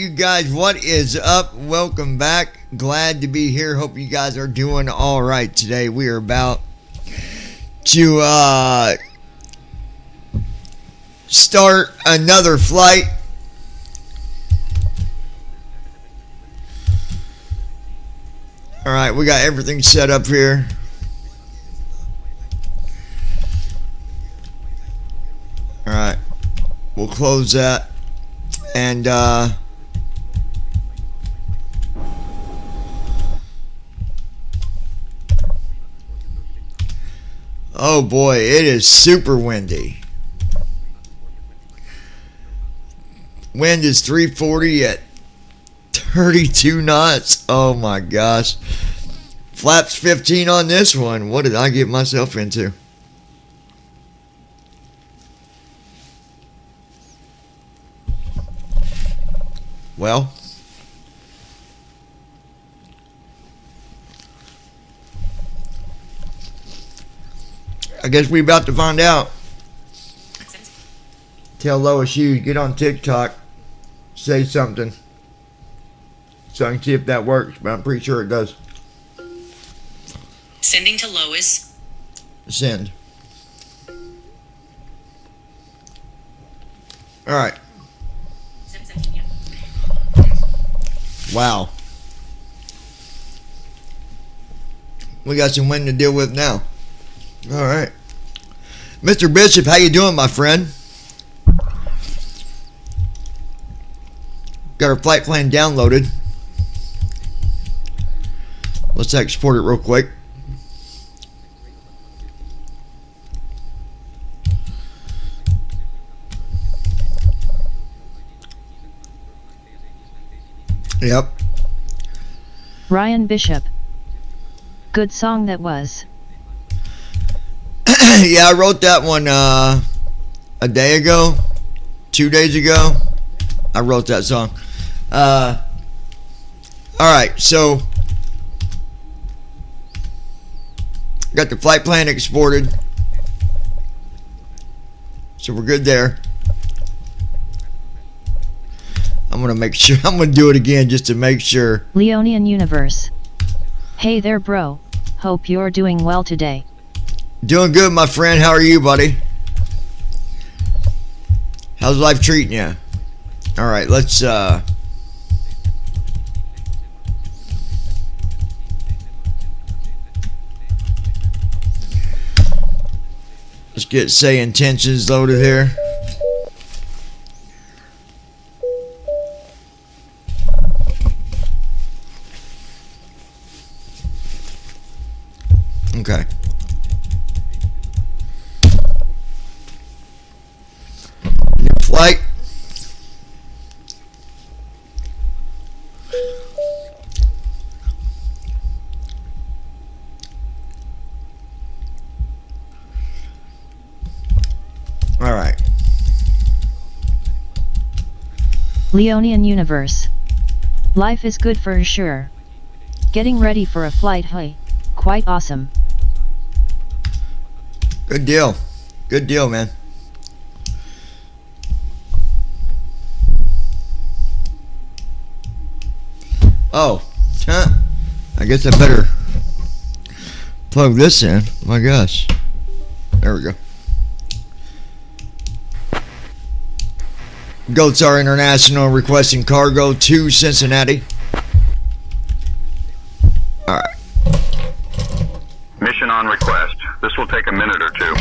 you guys? What is up? Welcome back. Glad to be here. Hope you guys are doing all right today. We are about to start another flight. All right, we got everything set up here. All right, we'll close that. And oh boy, it is super windy. Wind is 340 at 32 knots. Oh my gosh. Flaps 15 on this one. What did I get myself into? Well, I guess we about to find out. Tell Lois you get on TikTok, say something, so I can see if that works. But I'm pretty sure it does. Sending to Lois. Send. All right. Wow. We got some wind to deal with now. All right. Mr. Bishop, how you doing, my friend? Got our flight plan downloaded. Let's export it real quick. Yep. Ryan Bishop. Good song that was. Yeah, I wrote that one a day ago, 2 days ago. I wrote that song. All right, so got the flight plan exported, so we're good there. I'm gonna make sure. I'm gonna do it again just to make sure. Leonian Universe. Hey there, bro. Hope you're doing well today. Doing good, my friend. How are you, buddy? How's life treating you? All right, let's get say intentions loaded here. Okay. New flight. All right. Leonian Universe. Life is good for sure. Getting ready for a flight, hey. Quite awesome. Good deal. Good deal, man. Oh, huh. I guess I better plug this in. My gosh. There we go. Goatsar International requesting cargo to Cincinnati. All right. Mission on request. This will take a minute or two.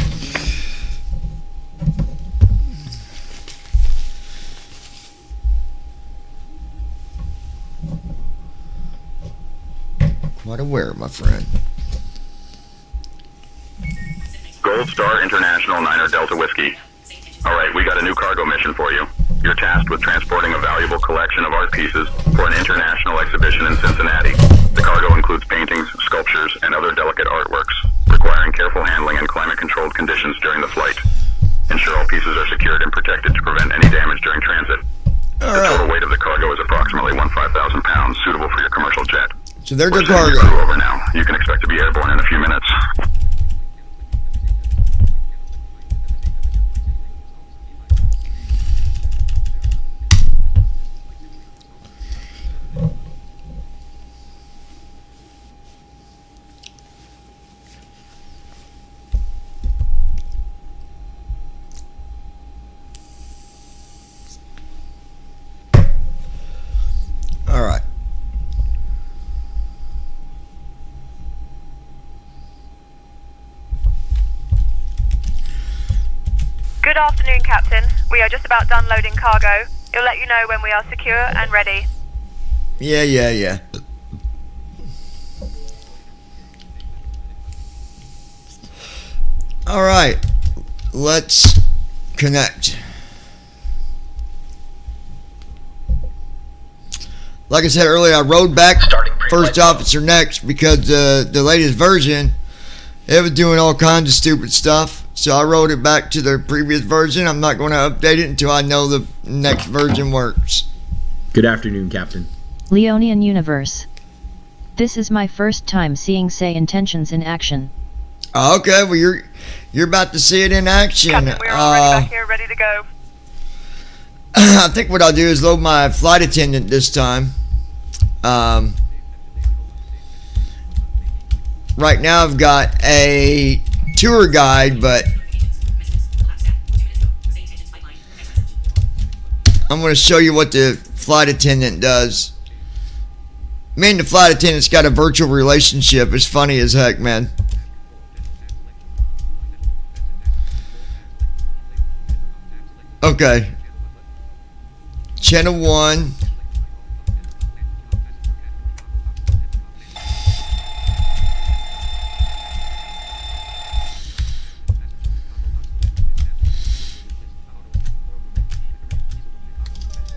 Quite aware, my friend. Gold Star International 9er Delta Whiskey. Alright, we got a new cargo mission for you. You're tasked with transporting a valuable collection of art pieces for an international exhibition in Cincinnati. The cargo includes paintings, sculptures, and other delicate artworks, requiring careful handling and climate-controlled conditions during the flight. Ensure all pieces are secured and protected to prevent any damage during transit. The total weight of the cargo is approximately 15,000 pounds, suitable for your commercial jet. So there's We're the sending cargo. your crew over now. You can expect to be airborne in a few minutes. Good afternoon, Captain. We are just about done loading cargo. We'll let you know when we are secure and ready. Yeah. Alright. Let's connect. Like I said earlier, I rode back First Officer next because the latest version, it was doing all kinds of stupid stuff. So I rode it back to the previous version. I'm not going to update it until I know the next version works. Good afternoon, Captain. Leonian Universe. This is my first time seeing Say Intentions in action. Okay, well you're about to see it in action. Captain, we're already back here, ready to go. I think what I'll do is load my flight attendant this time. Right now I've got a tour guide, but I'm going to show you what the flight attendant does. Me and the flight attendant's got a virtual relationship. It's funny as heck, man. Okay. Channel 1.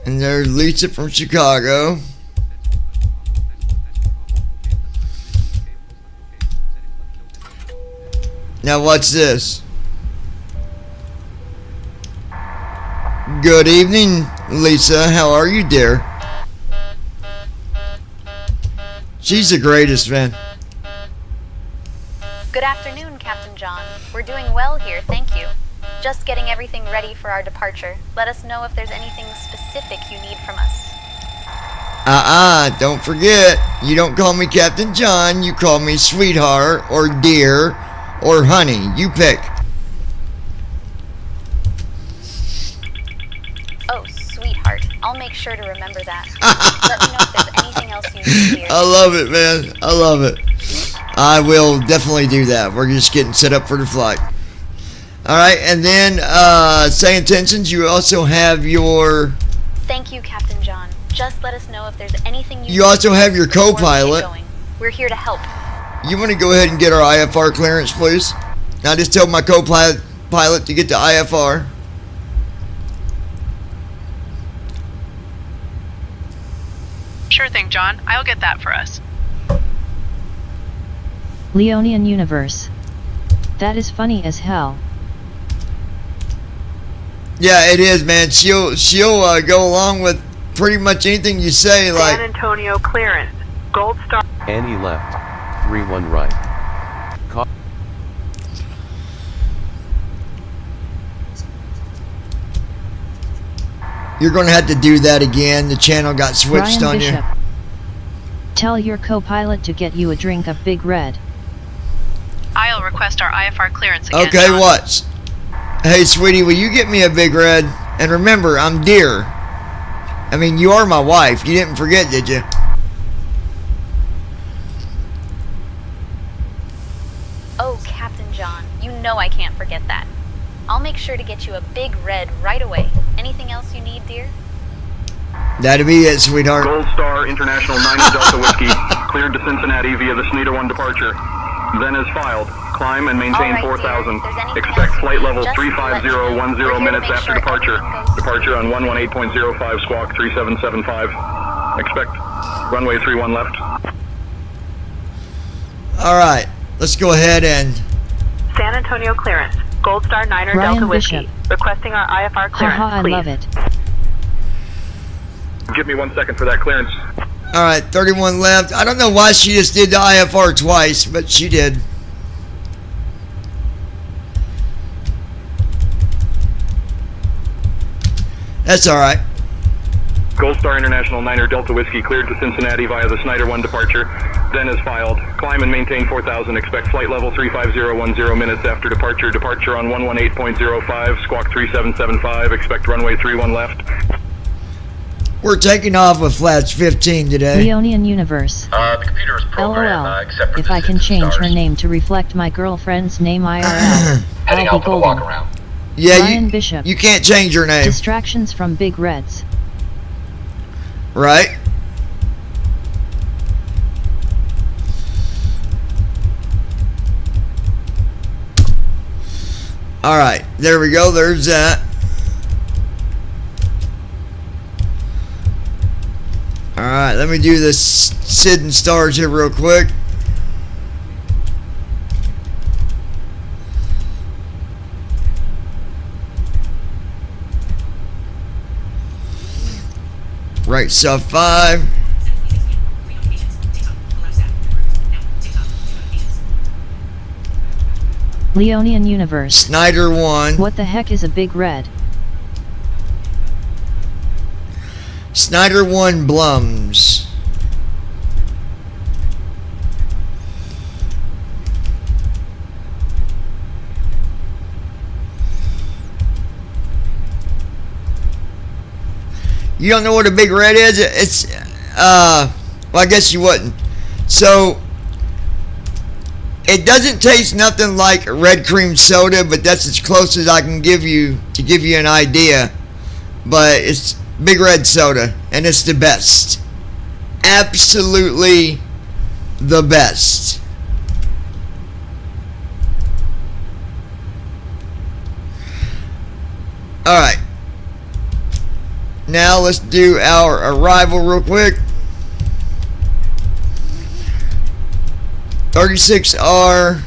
And there's Lisa from Chicago. Now what's this? Good evening, Lisa. How are you, dear? She's the greatest, man. Good afternoon, Captain John. We're doing well here, thank you. Just getting everything ready for our departure. Let us know if there's anything specific you need from us. Don't forget, you don't call me Captain John, you call me sweetheart, or dear, or honey. You pick. Oh, sweetheart. I'll make sure to remember that. Let me know if there's anything else you need here. I love it, man. I love it. I will definitely do that. We're just getting set up for the flight. Alright, and then, Say Intentions, you also have your... Thank you, Captain John. Just let us know if there's anything you You also have your before we get co-pilot. going. We're here to help. You want to go ahead and get our IFR clearance, please? Now just tell my co-pilot to get the IFR. Sure thing, John. I'll get that for us. Leonian Universe. That is funny as hell. Yeah, it is, man. She'll go along with pretty much anything you say. San Like, Antonio clearance. Gold Star. Annie left. 3-1 right. you're going to have to do that again. The channel got switched Ryan on Bishop. you. Tell your co-pilot to get you a drink of Big Red. I'll request our IFR clearance again. Okay, John. what? Hey, sweetie, will you get me a Big Red? And remember, I'm dear. I mean, you are my wife. You didn't forget, did you? Oh, Captain John, you know I can't forget that. I'll make sure to get you a Big Red right away. Anything else you need, dear? That'll be it, sweetheart. Gold Star International 9 Delta Whiskey, cleared to Cincinnati via the Sneeda 1 departure. Then as filed, climb and maintain All right, 4,000. dear. If there's anything Expect else you flight need, level just let me know. 35010 We're here to minutes make after sure departure. everything goes Departure on 118.05 squawk 3775. Expect runway 31 left. All right, let's go ahead and... San Antonio clearance. Gold Star Niner Ryan Delta Whiskey. Bishop. Requesting our IFR clearance, Haha, I please. love it. Give me 1 second for that clearance. All right, 31 left. I don't know why she just did the IFR twice, but she did. That's all right. Gold Star International 9 Delta Whiskey cleared to Cincinnati via the Snyder 1 departure. Then as filed, climb and maintain 4,000. Expect flight level 35010 minutes after departure. Departure on 118.05 squawk 3775. Expect runway 31 left. We're taking off with Flats 15 today. Leonian Universe. The computer is programmed, LOL. except for If I can distance change her stars. name to reflect my girlfriend's name IRL, Heading I'll out be for the walk golden. around. Yeah, Ryan Bishop. you can't change your name. Distractions from Big Reds. Right? Alright, there we go. There's that. Alright, let me do this Sid and Stars here real quick. Right sub 5. Leonian Universe. Snyder 1. What the heck is a Big Red? Snyder 1 Blums. You don't know what a Big Red is? It's, well, I guess you wouldn't. So, it doesn't taste nothing like red cream soda, but that's as close as I can give you to give you an idea. But it's Big Red soda, and it's the best. Absolutely the best. Alright. Now let's do our arrival real quick. 36R.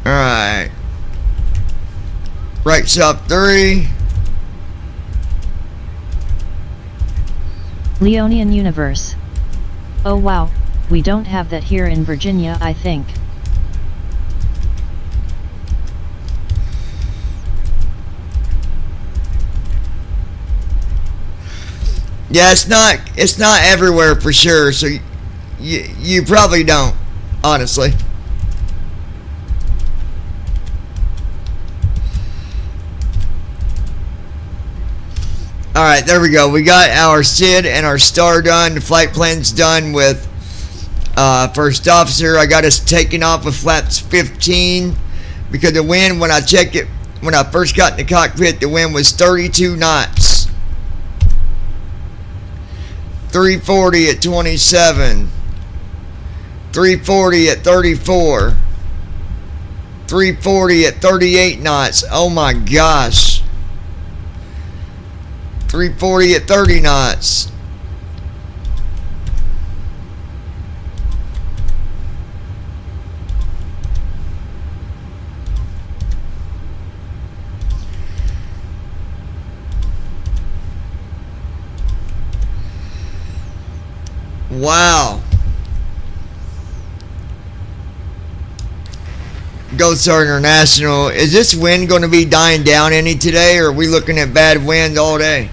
Alright. Right sub 3. Leonian Universe. Oh wow, we don't have that here in Virginia, I think. Yeah, it's not everywhere for sure, so you probably don't, honestly. Alright, there we go. We got our SID and our star done. The flight plan's done with first officer. I got us taking off with flaps 15 because the wind, when I checked it, when I first got in the cockpit, the wind was 32 knots. 340 at 27. 340 at 34. 340 at 38 knots. Oh my gosh. 340 at 30 knots. Wow. Gold Star International. Is this wind going to be dying down any today, or are we looking at bad wind all day?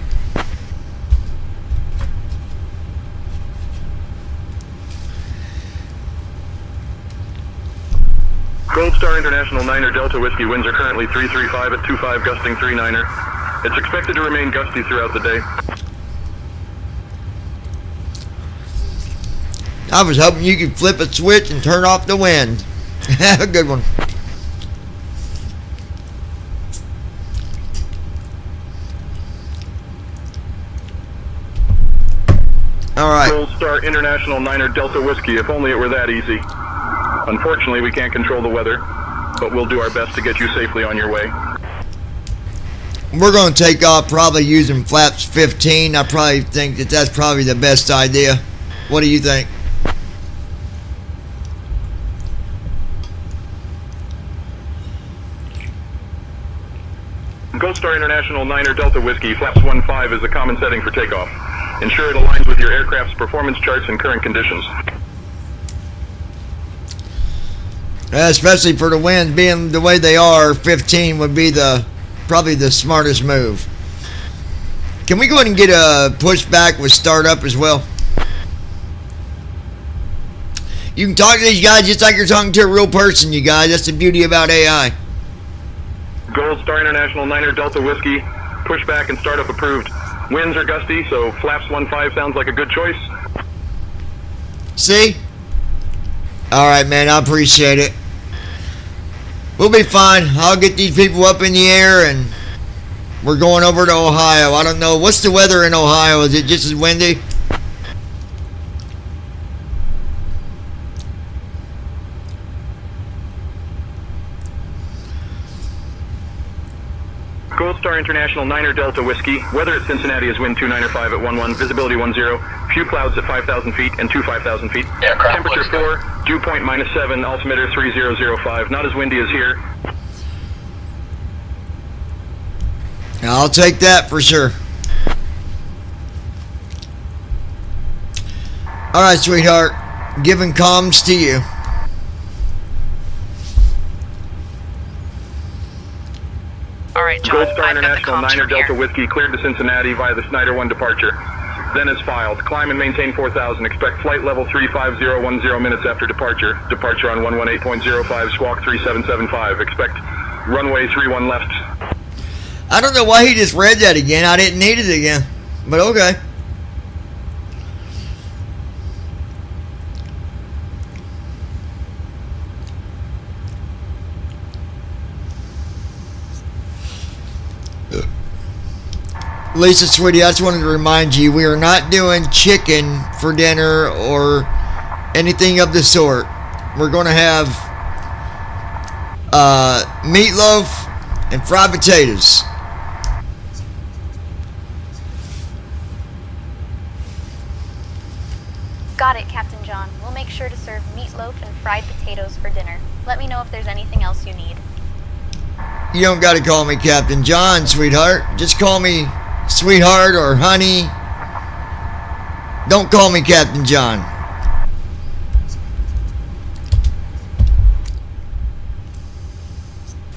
Gold Star International 9er Delta Whiskey winds are currently 335 at 25 gusting 39er. It's expected to remain gusty throughout the day. I was hoping you could flip a switch and turn off the wind. Have a good one. Alright. Gold Star International 9er Delta Whiskey, if only it were that easy. Unfortunately, we can't control the weather, but we'll do our best to get you safely on your way. We're going to take off probably using flaps 15. I probably think that that's probably the best idea. What do you think? Gold Star International 9er Delta Whiskey, flaps 15 is the common setting for takeoff. Ensure it aligns with your aircraft's performance charts and current conditions. Especially for the winds being the way they are, 15 would be probably the smartest move. Can we go ahead and get a pushback with startup as well? You can talk to these guys just like you're talking to a real person, you guys. That's the beauty about AI. Gold Star International 9er Delta Whiskey, pushback and startup approved. Winds are gusty, so flaps 1-5 sounds like a good choice. See? Alright, man, I appreciate it. We'll be fine. I'll get these people up in the air and we're going over to Ohio. I don't know. What's the weather in Ohio? Is it just as windy? Gold Star International 9er Delta Whiskey. Weather at Cincinnati is wind 295 at 11, visibility 10, few clouds at 5,000 feet and 5,000 feet. Temperature 4, dew point -7, altimeter 3005. Not as windy as here. I'll take that for sure. Alright, sweetheart. Giving comms to you. Alright, John, Gold Star I've got the International comms 9er from Delta here. Whiskey cleared to Cincinnati via the Snyder 1 departure. Then is filed. Climb and maintain 4,000. Expect flight level 35010 minutes after departure. Departure on 118.05, squawk 3775. Expect runway 31 left. I don't know why he just read that again. I didn't need it again. But okay. Lisa, sweetie, I just wanted to remind you, we are not doing chicken for dinner or anything of the sort. We're going to have meatloaf and fried potatoes. Got it, Captain John. We'll make sure to serve meatloaf and fried potatoes for dinner. Let me know if there's anything else you need. You don't got to call me Captain John, sweetheart. Just call me sweetheart or honey. Don't call me Captain John.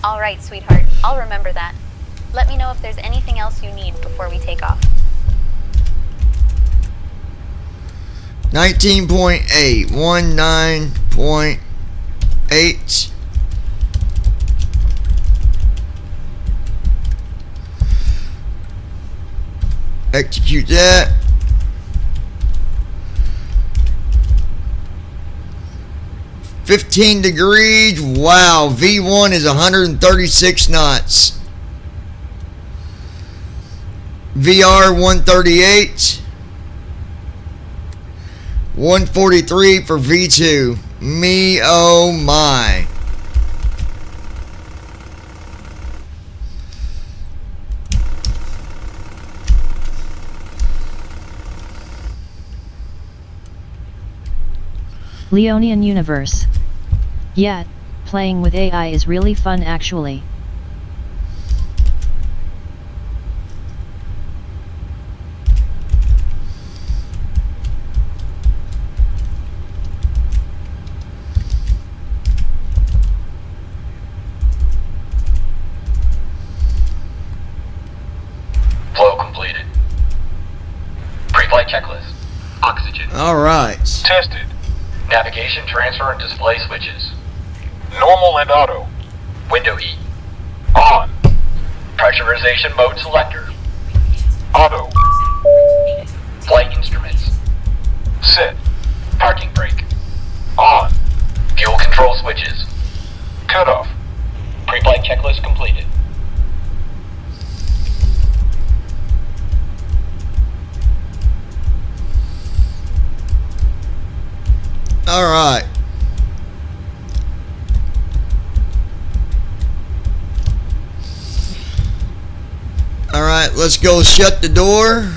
All right, sweetheart. I'll remember that. Let me know if there's anything else you need before we take off. 19.8, 19.8. Execute that. $15 degrees. Wow. V1 is 136 knots. VR 138. 143 for V2. Me, oh my. Leonian Universe. Yeah, playing with AI is really fun actually. Flow completed. Pre-flight checklist. Oxygen. All right. Tested. Navigation, transfer, and display switches. Normal and auto. Window heat. On. Pressurization mode selector. Auto. Flight instruments. Set. Parking brake. On. Fuel control switches. Cut off. Pre-flight checklist completed. All right. All right, let's go shut the door.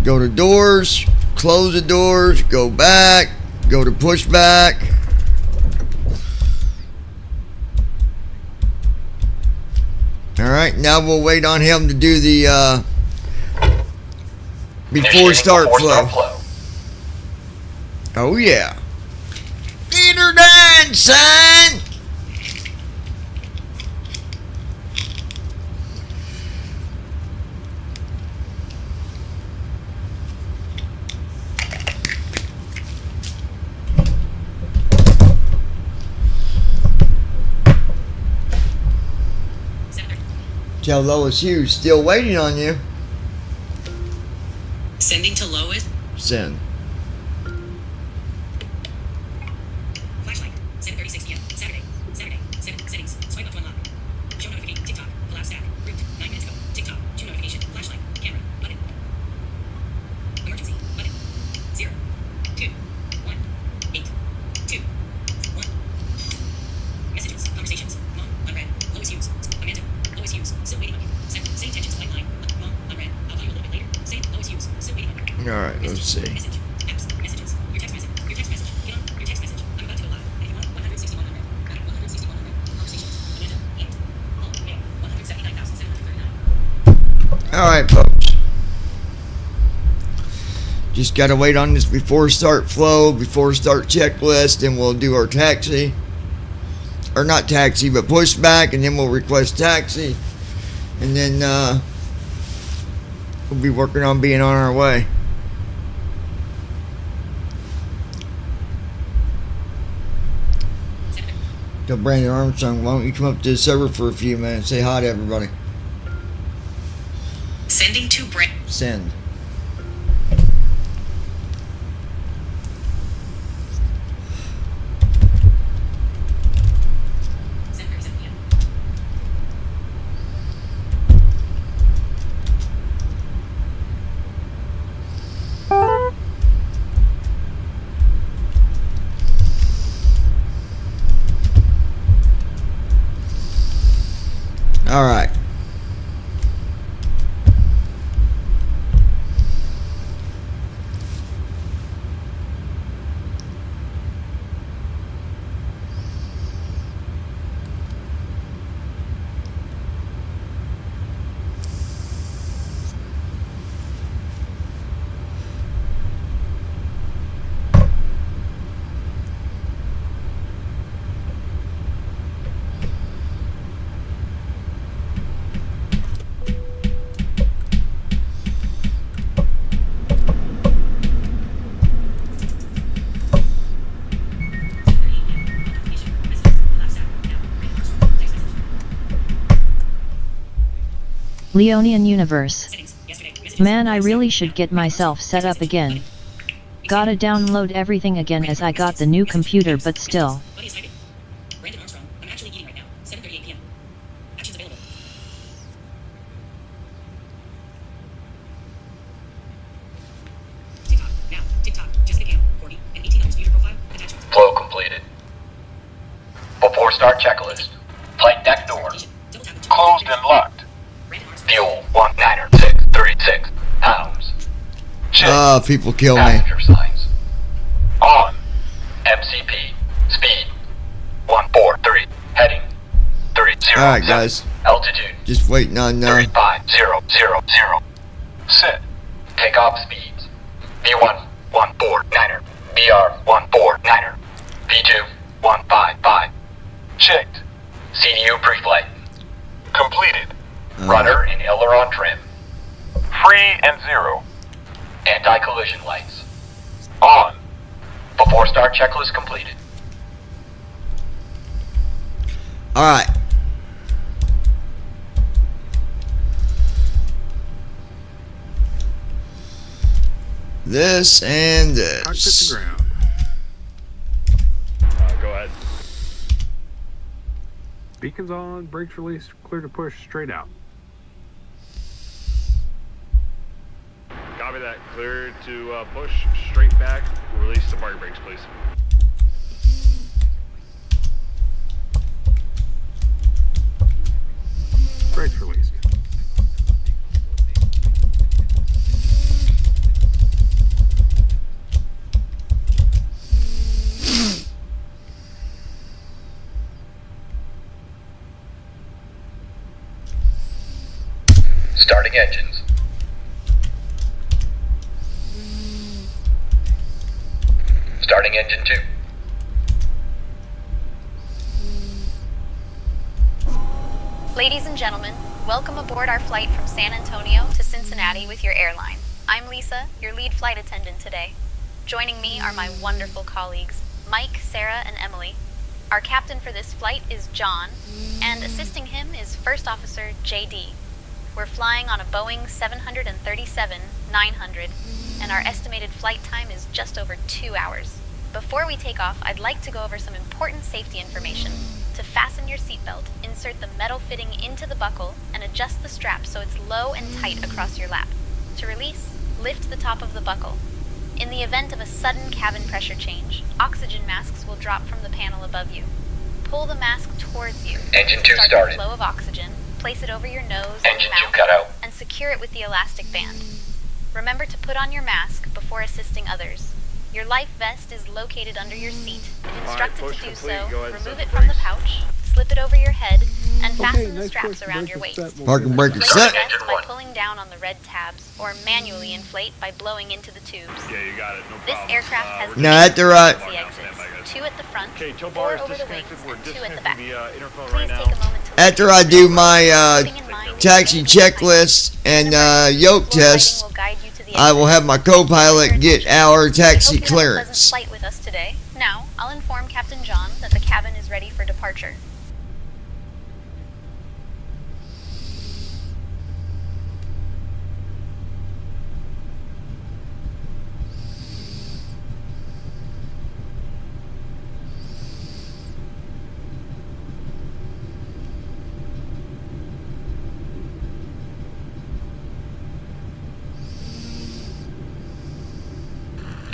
Go to doors, close the doors, go back, go to pushback. All right, now we'll wait on him to do the before start flow. Oh yeah. Get her done, son. Tell Lois Hughes, still waiting on you. Sending to Lois. Send. Flashlight. 7:36 p.m. Saturday. Settings. Swipe up to unlock. Show notification. TikTok. Collapse stack. Root. 9 minutes ago. TikTok. 2 notification. Flashlight. Camera. Button. Emergency. Button. 0. 2. 1. 8. 2. 1. Messages. Conversations. Mom. Unread. Lois Hughes. Amanda. Lois Hughes. Still waiting on you. Send. Say intentions. White line. Mom. Unread. I'll call you a little bit later. Say Lois Hughes. Still waiting on you. Alright, let's see. Message. Apps. Messages. Your text message. Get on. Your text message. I'm about to go live. If you want 161 unread. 161 unread. Conversations. Amanda. And. All. Mail. 179,739. Alright, folks. Just gotta wait on this before start flow, before start checklist, and we'll do our taxi. Or not taxi, but pushback, and then we'll request taxi. And then we'll be working on being on our way. Tell Brandon Armstrong, why don't you come up to the server for a few minutes, say hi to everybody. Sending to Brent. Send. All right. Leonian Universe. Man, I really should get myself set up again. Gotta download everything again as I got the new computer, but still. Brandon Armstrong. I'm actually eating right now. 7:38 p.m. Actions available. TikTok. Now. TikTok. Jessica Cam. 40 and 18 hours user profile. Attachment. Flow completed. Before start checklist. Flight deck doors. Double tap. Closed and locked. Brandon Armstrong. Fuel 19636 pounds. Check. People kill me. Passenger signs. On. MCP. Speed. 143. Heading. 30. Alright, guys. Altitude. Just waiting on 35000. Set. Takeoff speeds. B1 149er. BR 149er. B2 155. Checked. CDU pre-flight. Completed. Rudder and aileron trim. Free and 0. Anti-collision lights. On. Before start checklist completed. Alright. This and this. Cockpit to ground. Go ahead. Beacons on, brakes released, clear to push straight out. Copy that. Clear to push straight back. Release the parking brakes, please. Brakes released. Starting engines. Starting engine 2. Ladies and gentlemen, welcome aboard our flight from San Antonio to Cincinnati with your airline. I'm Lisa, your lead flight attendant today. Joining me are my wonderful colleagues, Mike, Sarah, and Emily. Our captain for this flight is John, and assisting him is First Officer JD. We're flying on a Boeing 737-900, and our estimated flight time is just over 2 hours. Before we take off, I'd like to go over some important safety information. To fasten your seatbelt, insert the metal fitting into the buckle and adjust the strap so it's low and tight across your lap. To release, lift the top of the buckle. In the event of a sudden cabin pressure change, oxygen masks will drop from the panel above you. Pull the mask towards you. Engine 2 Start started. the flow of oxygen, place it over your nose Engine and 2 mouth, cut out. and secure it with the elastic band. Remember to put on your mask before assisting others. Your life vest is located under your seat. If instructed push to do complete. so, Go ahead and remove set it the from the brakes. pouch, slip it over your head, and fasten the straps around your waist. Parking brake is Place set. the vest by pulling down on the red tabs, or manually inflate by blowing into the tubes. Yeah, you got it. No This problem. aircraft has Now at the right. emergency exits, 2 at the front, Okay, tow 4 bar is over the wings, disconnected. We're and 2 at the disconnecting back. the interphone Please right take now. a moment to After I do my taxi checklist and yoke test, I will have my co-pilot get our taxi clearance. Flight with us today. Now, I'll inform Captain John that the cabin is ready for departure.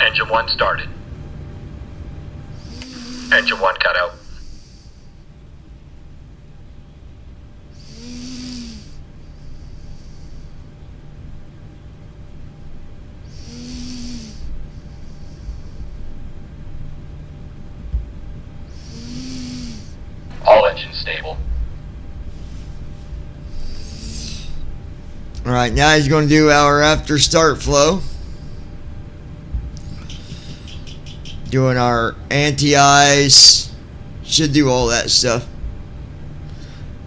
Engine 1 started. Engine 1 cut out. All engines stable. Alright, now he's going to do our after start flow. Doing our anti-ice. Should do all that stuff.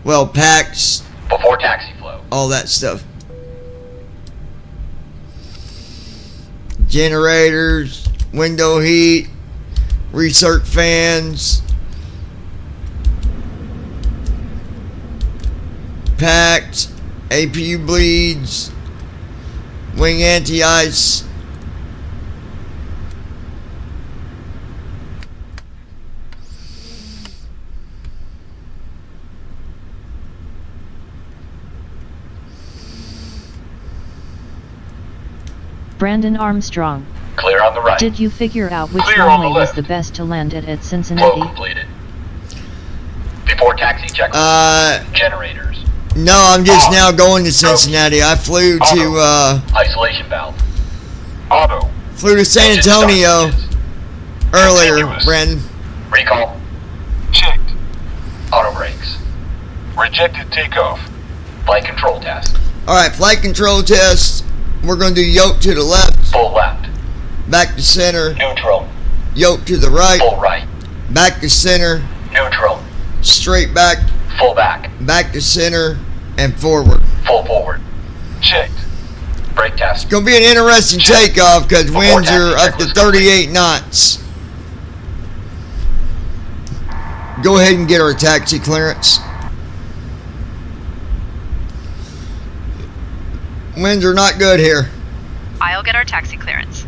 Well, packs. Before taxi flow. All that stuff. Generators. Window heat. Recirc fans. Packed. APU bleeds. Wing anti-ice. Brandon Armstrong. Clear on the right. Did you figure out which Clear on the runway was left. the best to land at Flow Cincinnati? completed. Before taxi checklist. Generators. No, I'm just now going to Cincinnati. I flew to Isolation valve. Auto. San Antonio earlier, Brandon. Recall. Checked. Auto brakes. Rejected takeoff. Flight control test. Alright, flight control test. We're going to do yoke to the left, Full left. back to center, Neutral. yoke to the right, Full right. back to center, Neutral. straight back, Full back. back to center, and forward. Full forward. Checked. Brake test. It's going to be an interesting takeoff because winds are up to 38 knots. Go ahead and get our taxi clearance. Winds are not good here. I'll get our taxi clearance.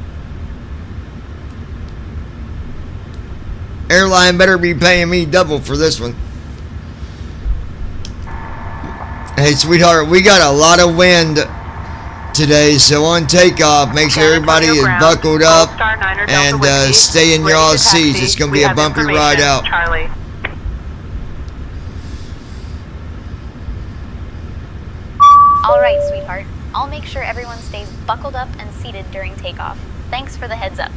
Airline better be paying me double for this one. Hey, sweetheart, we got a lot of wind today, so on takeoff, make sure everybody is buckled up and stay in your seats. It's going to be a bumpy ride out. Charlie. All right, sweetheart. I'll make sure everyone stays buckled up and seated during takeoff. Thanks for the heads up.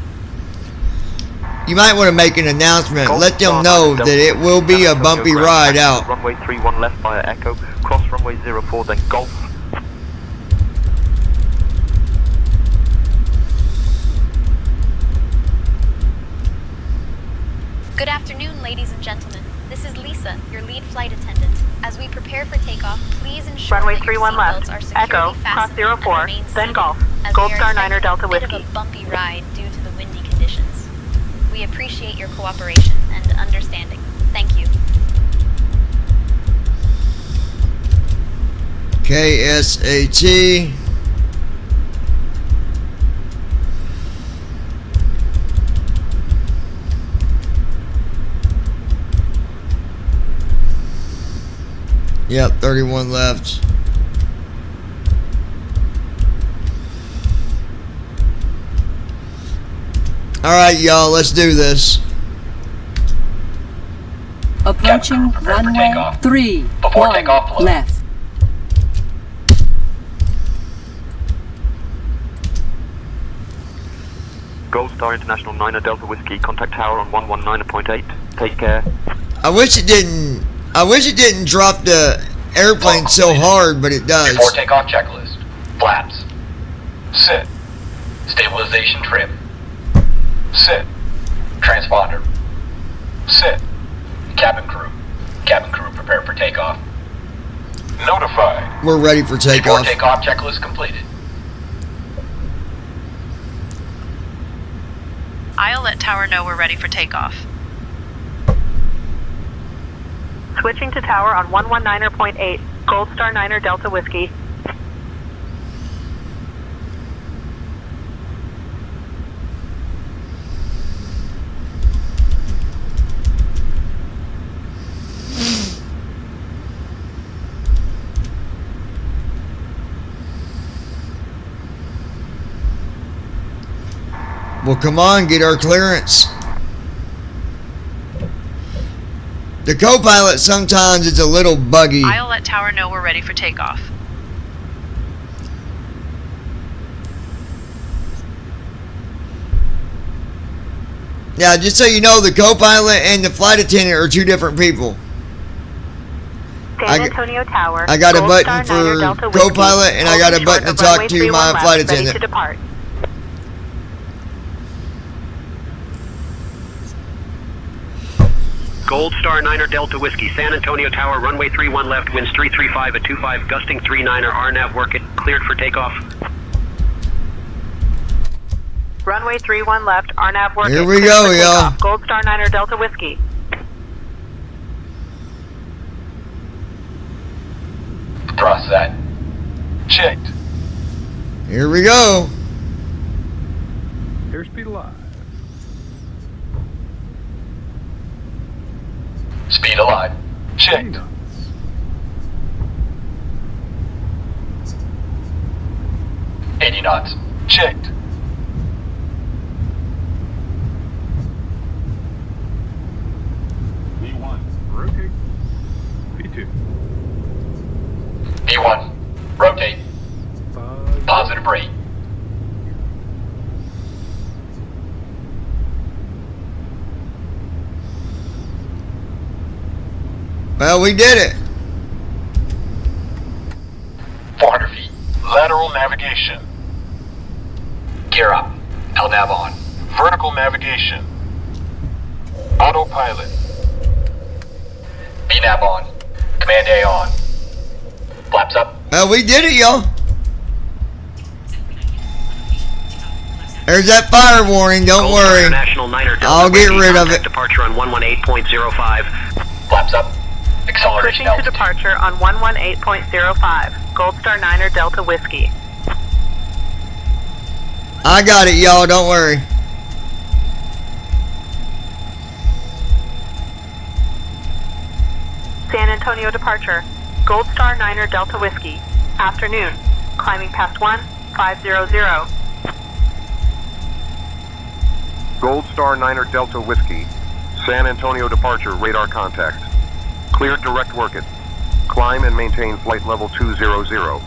You might want to make an announcement. Let them know that it will be a bumpy ride out. Runway 31 left via Echo. Cross runway 04, then Golf. Good afternoon, ladies and gentlemen. This is Lisa, your lead flight attendant. As we prepare for takeoff, please ensure Runway that your 31 left. seatbelts are securely Echo, fastened cross 04, and remain then seated, Golf. as Gold we are Star Niner expecting Delta a bit Whiskey. of a bumpy ride due to the windy conditions. We appreciate your cooperation and understanding. Thank you. KSAT. Yep, 31 left. Alright, y'all, let's do this. Approaching runway 3. Before takeoff, flow. Left. Gold Star International 9 Delta Whiskey, contact tower on 119.8. Take care. I wish it didn't drop the airplane so hard, but it does. Before takeoff checklist. Flaps. Sit. Stabilization trim. Sit. Transponder. Sit. Cabin crew. Cabin crew prepare for takeoff. Notified. We're ready for Before takeoff. takeoff checklist completed. I'll let tower know we're ready for takeoff. Switching to tower on 119.8, Gold Star 9er Delta Whiskey. Well, come on, get our clearance. The co-pilot sometimes is a little buggy. I'll let tower know we're ready for takeoff. Yeah, just so you know, the co-pilot and the flight attendant are two different people. San Antonio Tower. I got a Gold button Star 9er for Delta Whiskey, co-pilot and I got a holding button to short of talk runway to 31 my left, flight ready attendant. to depart. Gold Star 9er Delta Whiskey, San Antonio Tower, runway 31 left, winds 335 at 25, gusting 39er, RNAV work it, cleared for takeoff. Runway 31 left, RNAV work. Here we go, y'all. Gold Star 9er Delta Whiskey. Thrust set. Checked. Here we go. Airspeed alive. Speed alive. Checked. $80 knots. Checked. V1. Rotate. V2. V1. Rotate. Positive rate. Well, we did it. 400 feet. Lateral navigation. Gear up. LNAV on. Vertical navigation. Autopilot. VNAV on. Command A on. Flaps up. Well, we did it, y'all. There's that fire warning, don't Gold worry. Star International 9er Delta I'll get Whiskey, rid of contact it. departure on 118.05. Flaps up. Acceleration Switching to departure on 118.05, Gold Star 9er Delta Whiskey. I got it, y'all, don't worry. San Antonio departure, Gold Star 9er Delta Whiskey. Afternoon, climbing past 1500. Gold Star 9er Delta Whiskey. San Antonio departure, radar contact. Cleared direct work it. Climb and maintain flight level 200.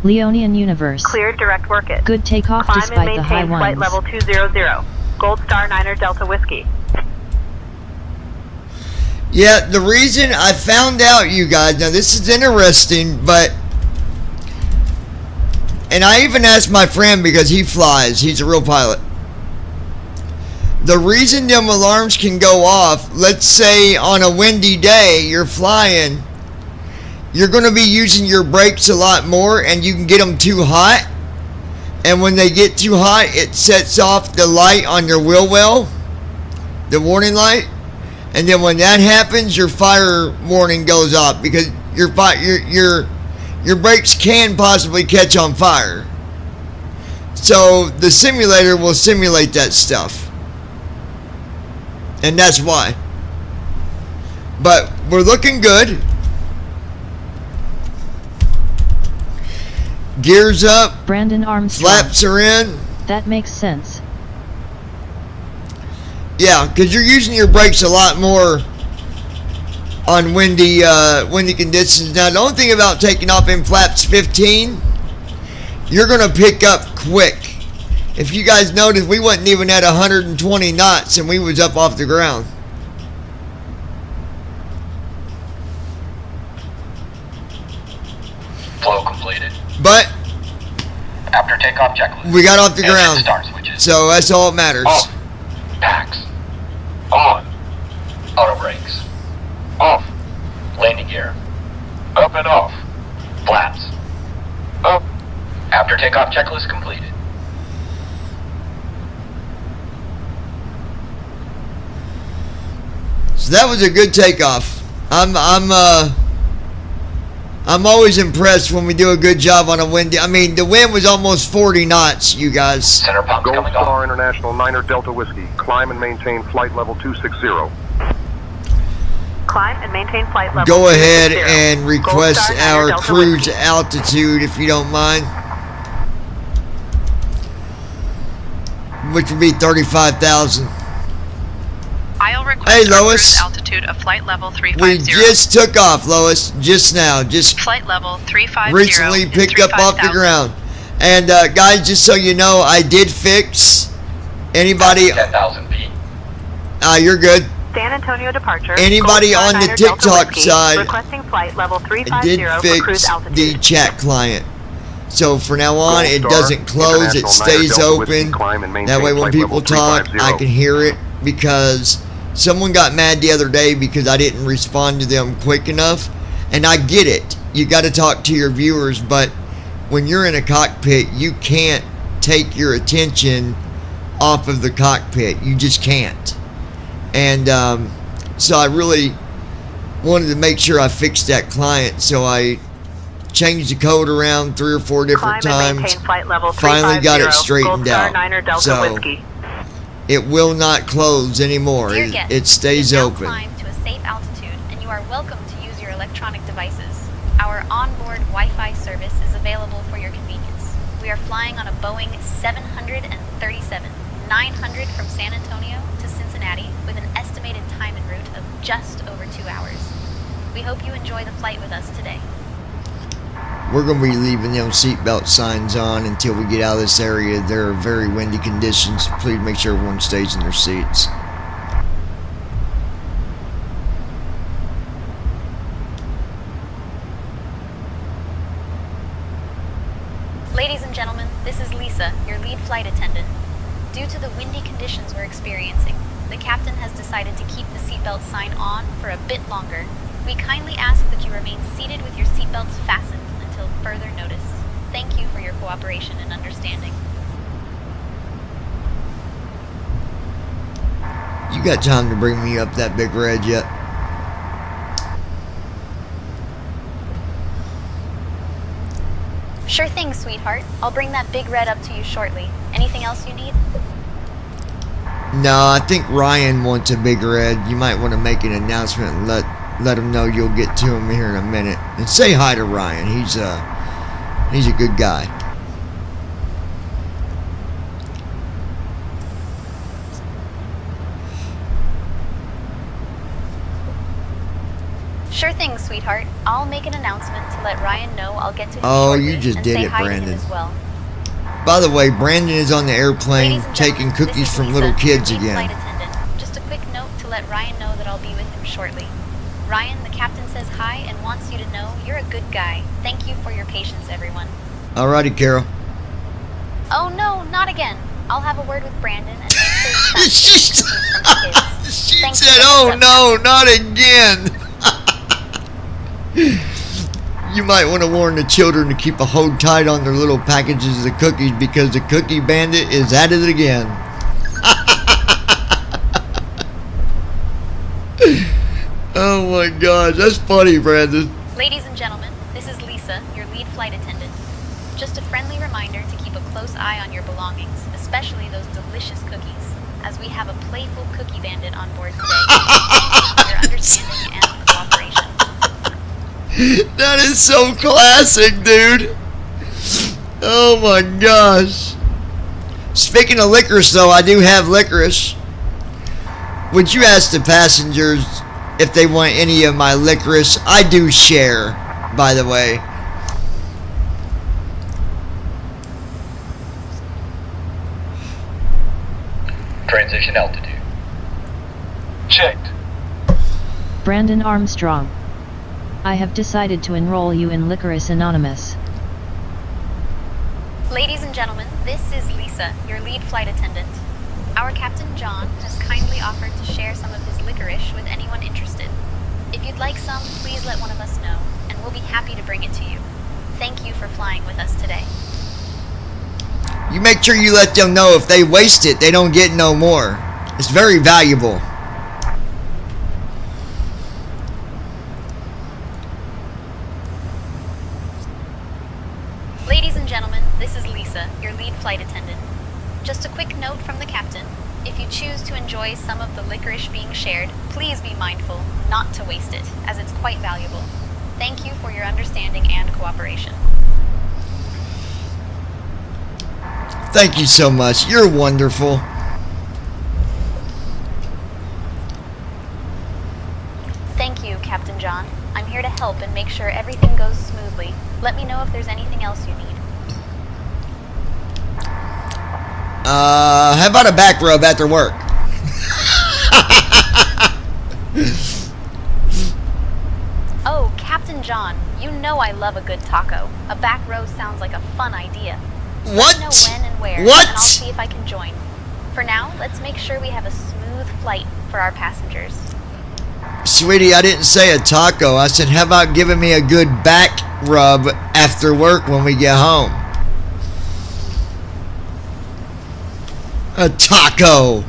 Leonian Universe. Cleared direct work it. Good takeoff Climb and despite the high maintain flight winds. level 200. Gold Star 9er Delta Whiskey. Yeah, the reason I found out, you guys, now this is interesting, but, and I even asked my friend because he flies, he's a real pilot. The reason them alarms can go off, let's say on a windy day, you're flying, you're going to be using your brakes a lot more and you can get them too hot. And when they get too hot, it sets off the light on your wheel well, the warning light. And then when that happens, your fire warning goes off because your brakes can possibly catch on fire. So the simulator will simulate that stuff. And that's why. But we're looking good. Gears up. Brandon Armstrong. Flaps are in. That makes sense. Yeah, because you're using your brakes a lot more on windy conditions. Now, the only thing about taking off in flaps 15, you're going to pick up quick. If you guys notice, we wasn't even at 120 knots and we was up off the ground. Flow completed. But After takeoff checklist. we got off the Engine ground. start switches. So that's all that matters. Off. Packs. On. Auto brakes. Off. Landing gear. Up and off. Flaps. Up. After takeoff checklist completed. So that was a good takeoff. I'm always impressed when we do a good job on a windy. I mean, the wind was almost 40 knots, you guys. Center pump Gold coming Star on. International 9er Delta Whiskey. Climb and maintain flight level 260. Climb and maintain flight level. Go ahead 260. and request Gold Star our Delta cruise Whiskey. altitude if you don't mind. Which would be 35,000. I'll request Hey, our Lois. cruise altitude of flight level We 350. just took off, Lois. Just now. Just Flight level 350. recently is picked up off the 35,000. ground. And guys, just so you know, I did fix anybody. 10,000 feet. You're good. San Antonio departure. Anybody Gold Star on the 9er Delta TikTok Whiskey, side, requesting flight level I 350 did for cruise fix altitude. the chat client. So for now on, Gold it Star, doesn't close. It International stays 9er Delta Whiskey, open. climb and maintain That way when flight people level talk, 350. I can hear it, because someone got mad the other day because I didn't respond to them quick enough. And I get it. You got to talk to your viewers, but when you're in a cockpit, you can't take your attention off of the cockpit. You just can't. And so I really wanted to make sure I fixed that client, so I changed the code around 3 or 4 different Climb and times. maintain flight level Finally got it 350. straightened Gold Star out. 9er Delta So Whiskey. it will not close anymore. Dear It, guests, it stays you have open. now climbed to a safe altitude, and you are welcome to use your electronic devices. Our onboard Wi-Fi service is available for your convenience. We are flying on a Boeing 737-900 from San Antonio to Cincinnati with an estimated time en route of just over 2 hours. We hope you enjoy the flight with us today. We're going to be leaving them seatbelt signs on until we get out of this area. There are very windy conditions. Please make sure everyone stays in their seats. Ladies and gentlemen, this is Lisa, your lead flight attendant. Due to the windy conditions we're experiencing, the captain has decided to keep the seatbelt sign on for a bit longer. We kindly ask that you remain seated with your seatbelts fastened until further notice. Thank you for your cooperation and understanding. You got time to bring me up that big red yet? Sure thing, sweetheart. I'll bring that big red up to you shortly. Anything else you need? No, I think Ryan wants a big red. You might want to make an announcement and let him know you'll get to him here in a minute. And say hi to Ryan. He's a good guy. Sure thing, sweetheart. I'll make an announcement to let Ryan know I'll get to him Oh, shortly you just and did say it, hi to Brandon. him as well. By the way, Brandon is on the airplane Ladies and taking gentlemen, cookies this is from Lisa, little kids your lead again. Flight attendant. Just a quick note to let Ryan know that I'll be with him shortly. Ryan, the captain says hi and wants you to know you're a good guy. Thank you for your patience, everyone. Alrighty, Carol. Oh no, not again. I'll have a word with Brandon and make sure you She Thank you said, for the "Oh heads up, no, not again." You might want to warn the children to keep a hold tight on their little packages of cookies, because the cookie bandit is at it again. Oh my gosh, that's funny, Brandon. Ladies and gentlemen, this is Lisa, your lead flight attendant. Just a friendly reminder to keep a close eye on your belongings, especially those delicious cookies, as we have a playful cookie bandit on board today. Thank you for your understanding and cooperation. That is so classic, dude. Oh my gosh. Speaking of licorice, though, I do have licorice. Would you ask the passengers if they want any of my licorice? I do share, by the way. Transition altitude. Checked. Brandon Armstrong. I have decided to enroll you in Licorice Anonymous. Ladies and gentlemen, this is Lisa, your lead flight attendant. Our Captain John has kindly offered to share some of his licorice with anyone interested. If you'd like some, please let one of us know, and we'll be happy to bring it to you. Thank you for flying with us today. You make sure you let them know if they waste it, they don't get no more. It's very valuable. Ladies and gentlemen, this is Lisa, your lead flight attendant. Just a quick note from the captain. If you choose to enjoy some of the licorice being shared, please be mindful not to waste it, as it's quite valuable. Thank you for your understanding and cooperation. Thank you so much. You're wonderful. Thank you, Captain John. I'm here to help and make sure everything goes smoothly. Let me know if there's anything else you need. How about a back rub after work? Oh, Captain John, you know I love a good taco. A back row sounds like a fun idea. What? Let me know when and where, What? and I'll see if I can join. For now, let's make sure we have a smooth flight for our passengers. Sweetie, I didn't say a taco. I said, how about giving me a good back rub after work when we get home? A taco.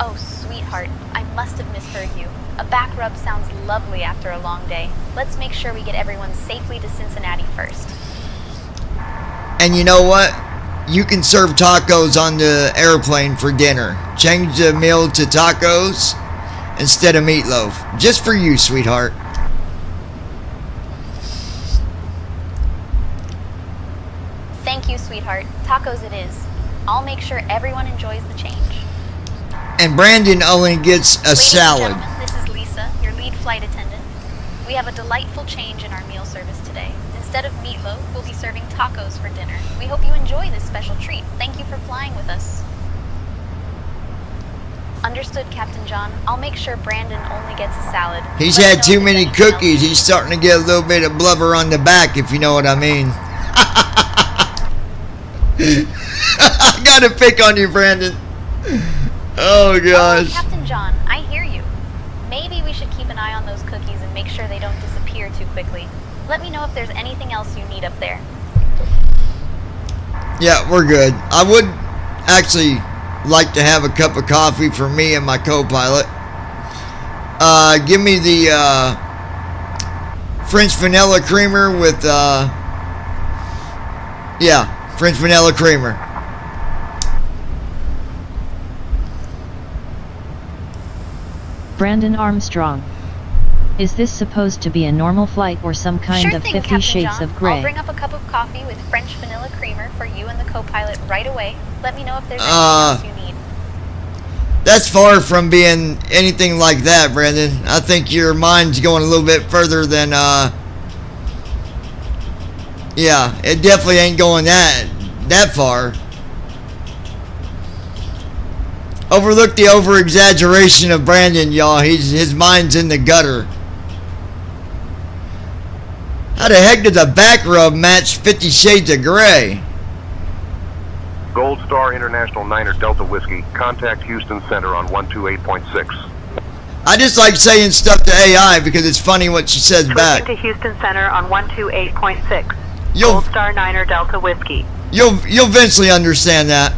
Oh, sweetheart, I must have misheard you. A back rub sounds lovely after a long day. Let's make sure we get everyone safely to Cincinnati first. And you know what? You can serve tacos on the airplane for dinner. Change the meal to tacos instead of meatloaf. Just for you, sweetheart. Thank you, sweetheart. Tacos it is. I'll make sure everyone enjoys the change. And Brandon only gets a Ladies salad. and gentlemen, this is Lisa, your lead flight attendant. We have a delightful change in our meal service today. Instead of meatloaf, we'll be serving tacos for dinner. We hope you enjoy this special treat. Thank you for flying with us. Understood, Captain John. I'll make sure Brandon only gets a salad. He's Let me had know too if there's many anything else. cookies. He's starting to get a little bit of blubber on the back, if you know what I mean. I gotta pick on you, Brandon. Oh gosh. Captain John, I hear you. Maybe we should keep an eye on those cookies and make sure they don't disappear too quickly. Let me know if there's anything else you need up there. Yeah, we're good. I would actually like to have a cup of coffee for me and my co-pilot. Give me the French vanilla creamer with yeah, French vanilla creamer. Brandon Armstrong. Is this supposed to be a normal flight or some kind Sure of thing, 50 Captain Shades John. of Grey? I'll bring up a cup of coffee with French vanilla creamer for you and the co-pilot right away. Let me know if there's anything else you need. That's far from being anything like that, Brandon. I think your mind's going a little bit further than yeah, it definitely ain't going that far. Overlook the over-exaggeration of Brandon, y'all. His mind's in the gutter. How the heck did the back rub match 50 Shades of Grey? Gold Star International 9er Delta Whiskey. Contact Houston Center on 128.6. I just like saying stuff to AI because it's funny what she says back. Switching to Houston Center on 128.6. You'll- Gold Star 9er Delta Whiskey. You'll eventually understand that.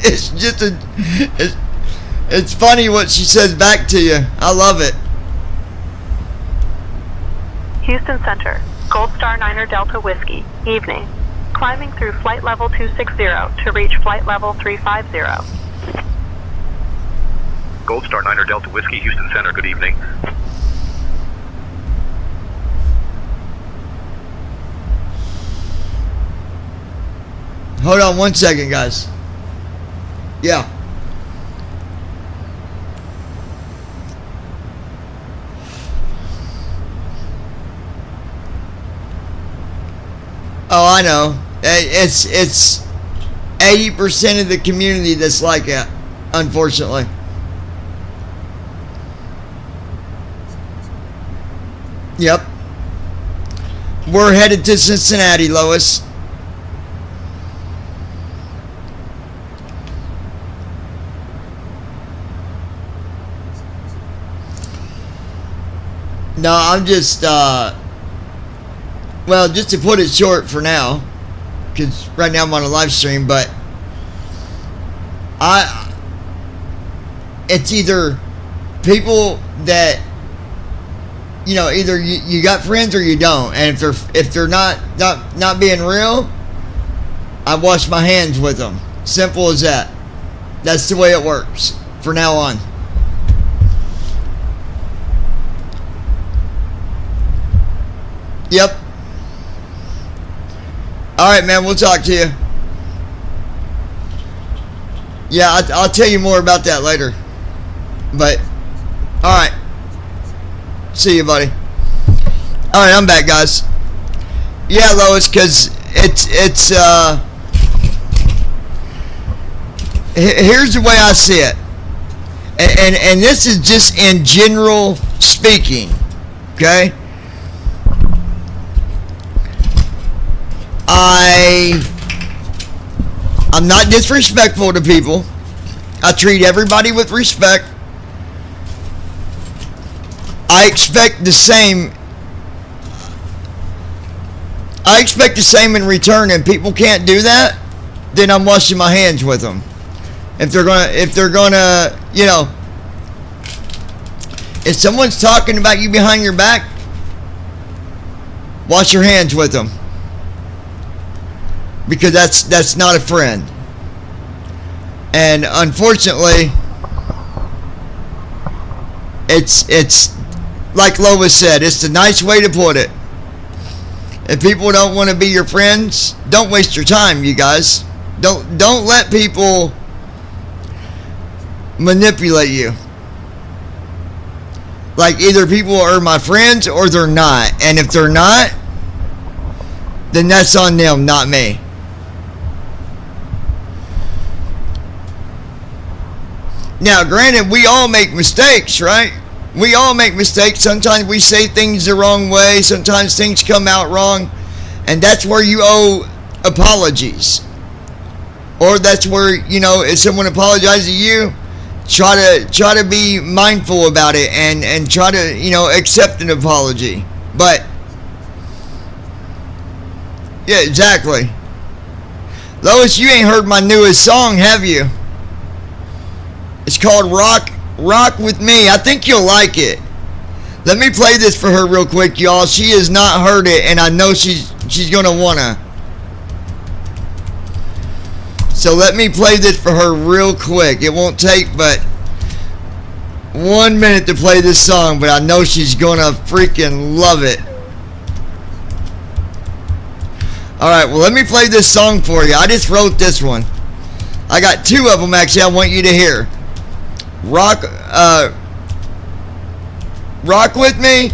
It's just It's funny what she says back to you. I love it. Houston Center, Gold Star Niner Delta Whiskey, evening. Climbing through flight level 260 to reach flight level 350. Gold Star Niner Delta Whiskey, Houston Center, good evening. Hold on 1 second, guys. Yeah. Oh, I know. It's 80% of the community that's like that, unfortunately. Yep. We're headed to Cincinnati, Lois. No, I'm just, well, just to put it short for now, because right now I'm on a live stream, but it's either people that, you know, either you got friends or you don't, and if they're not being real, I wash my hands with them. Simple as that. That's the way it works from now on. Yep. Alright, man, we'll talk to you. Yeah, I'll tell you more about that later. But, alright. See you, buddy. Alright, I'm back, guys. Yeah, Lois, because here's the way I see it. And this is just in general speaking. Okay? I'm not disrespectful to people. I treat everybody with respect. I expect the same. I expect the same in return, and people can't do that, then I'm washing my hands with them. If they're gonna, you know, if someone's talking about you behind your back, wash your hands with them. Because that's not a friend. And unfortunately, it's like Lois said, it's the nice way to put it. If people don't want to be your friends, don't waste your time, you guys. Don't let people manipulate you. Like, either people are my friends or they're not. And if they're not, then that's on them, not me. Now, granted, we all make mistakes, right? We all make mistakes. Sometimes we say things the wrong way. Sometimes things come out wrong. And that's where you owe apologies. Or that's where, you know, if someone apologizes to you, try to be mindful about it and try to, you know, accept an apology. But, yeah, exactly. Lois, you ain't heard my newest song, have you? It's called Rock With Me. I think you'll like it. Let me play this for her real quick, y'all. She has not heard it, and I know she's gonna wanna. So let me play this for her real quick. It won't take but 1 minute to play this song, but I know she's gonna freaking love it. Alright, well, let me play this song for you. I just wrote this one. I got two of them, actually, I want you to hear. Rock With Me,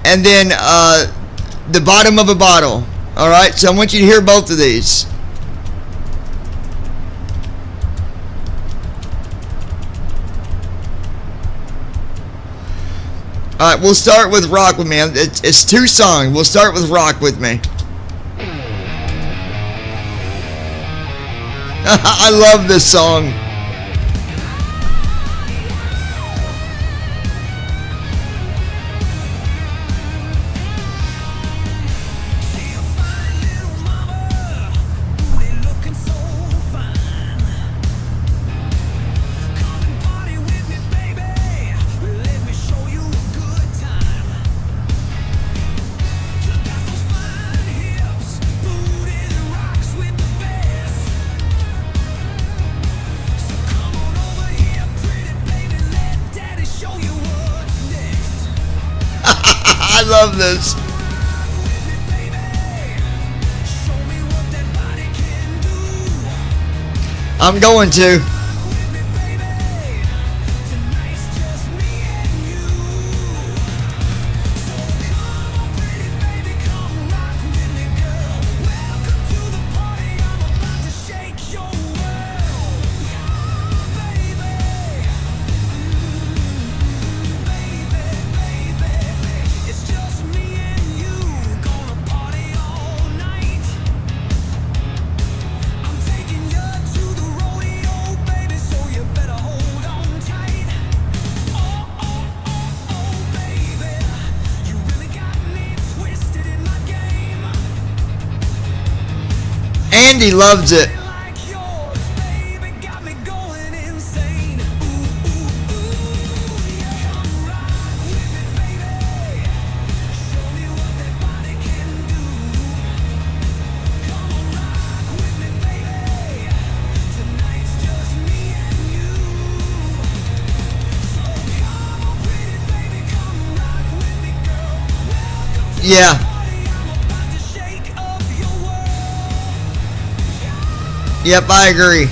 and then The Bottom of a Bottle. Alright, so I want you to hear both of these. Alright, we'll start with Rock With Me. It's two songs. We'll start with Rock With Me. I love this song. I love this. I'm going to. Andy loves it. Yeah. Yep, I agree.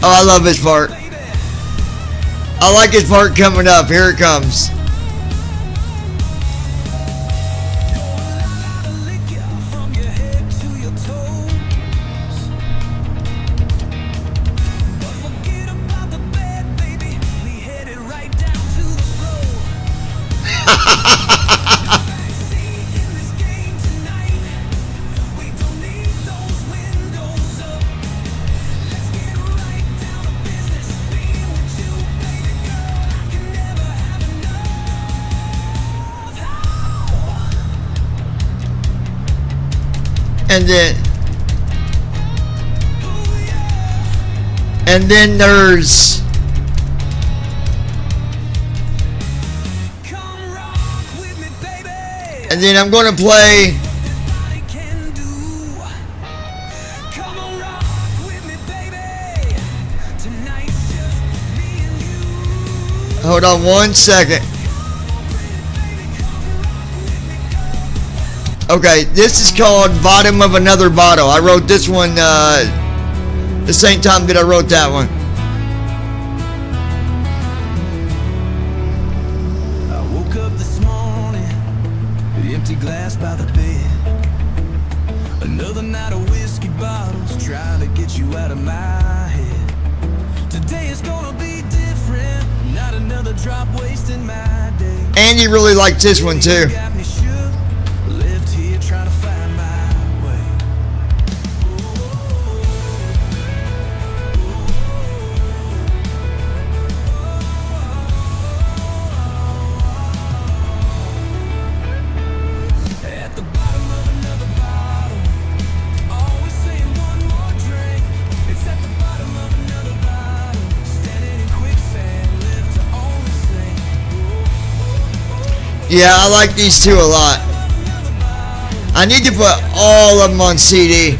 Oh, I love his part. I like his part coming up. Here it comes. And then there's and then I'm going to play hold on 1 second. Okay, this is called Bottom of Another Bottle. I wrote this one the same time that I wrote that one. I woke up this morning, an empty glass by the bed. Another night of whiskey bottles trying to get you out of my head. Today is gonna be different, not another drop wasting my day. Andy really liked this one too. Trying to find my way. At the bottom of another bottle, always saying one more drink. It's at the bottom of another bottle, standing in quicksand, left to only sing. Yeah, I like these two a lot. I need to put all of them on CD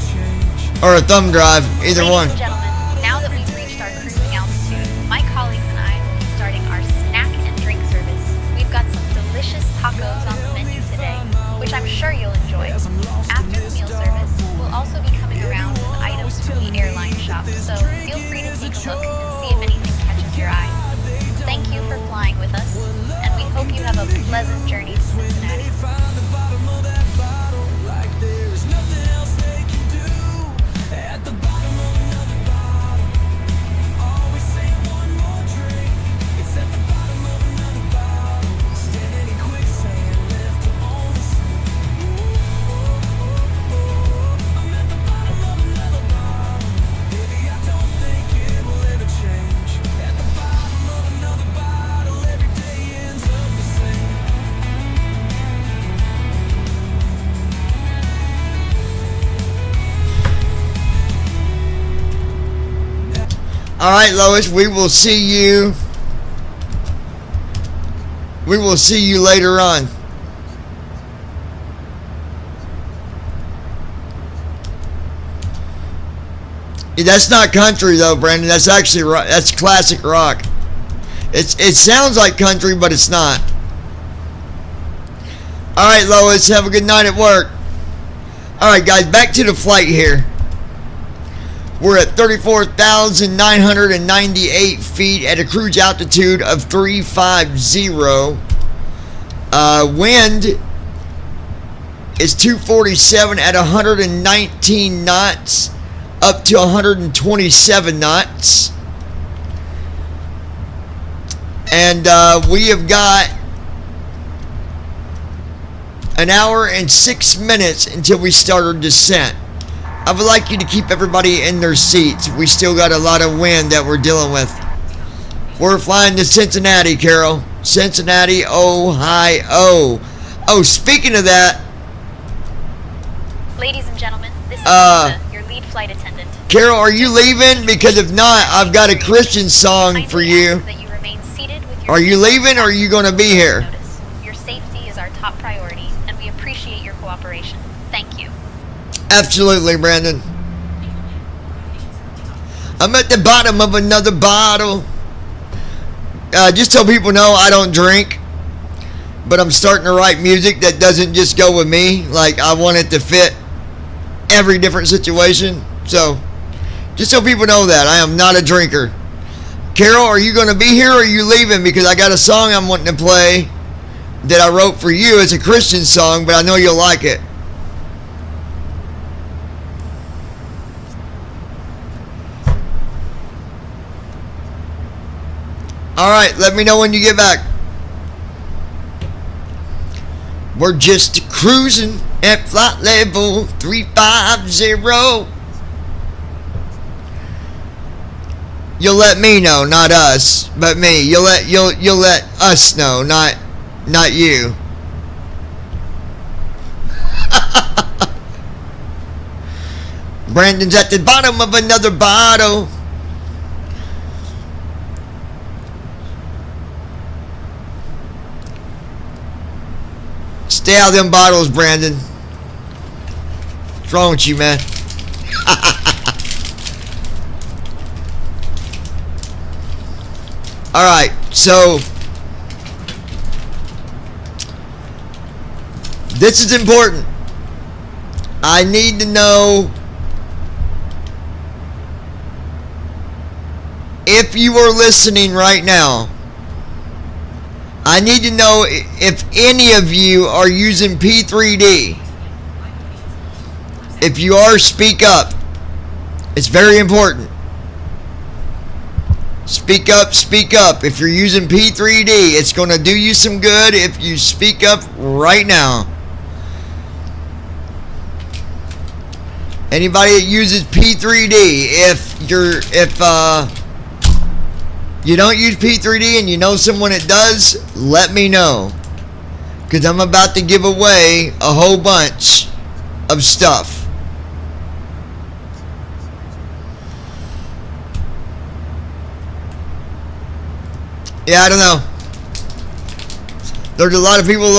or a thumb drive, either one. Ladies and gentlemen, now that we've reached our cruising altitude, my colleagues and I will be starting our snack and drink service. We've got some delicious tacos on the menu today, which I'm sure you'll enjoy. After the meal service, we'll also be coming around with items from the airline shop, so feel free to take a look and see if anything catches your eye. Thank you for flying with us, and we hope you have a pleasant journey to Cincinnati. All right, Lois, we will see you. We will see you later on. Yeah, that's not country though, Brandon. That's actually rock. That's classic rock. It sounds like country, but it's not. All right, Lois, have a good night at work. All right, guys, back to the flight here. We're at 34,998 feet at a cruise altitude of 350. Wind is 247 at 119 knots up to 127 knots. And we have got an hour and 6 minutes until we start our descent. I would like you to keep everybody in their seats. We still got a lot of wind that we're dealing with. We're flying to Cincinnati, Carol. Cincinnati, Ohio. Oh, speaking of that. Ladies and gentlemen, this is Lisa, your lead flight attendant. Carol, are you leaving? Because if not, I've got a Christian song for you. That you remain seated with your Are you leaving or are you going to be here? Your safety is our top priority, and we appreciate your cooperation. Thank you. Absolutely, Brandon. I'm at the bottom of another bottle. Just so people know, I don't drink, but I'm starting to write music that doesn't just go with me. Like, I want it to fit every different situation. So, just so people know that, I am not a drinker. Carol, are you going to be here or are you leaving? Because I got a song I'm wanting to play that I wrote for you. It's a Christian song, but I know you'll like it. Alright, let me know when you get back. We're just cruising at flight level 350. You'll let me know, not us, but me. You'll let us know, not you. Brandon's at the bottom of another bottle. Stay out of them bottles, Brandon. What's wrong with you, man? Alright, so this is important. I need to know if you are listening right now. I need to know if any of you are using P3D. If you are, speak up. It's very important. Speak up, speak up. If you're using P3D, it's going to do you some good if you speak up right now. Anybody that uses P3D, if you don't use P3D and you know someone that does, let me know. Because I'm about to give away a whole bunch of stuff. Yeah, I don't know. There's a lot of people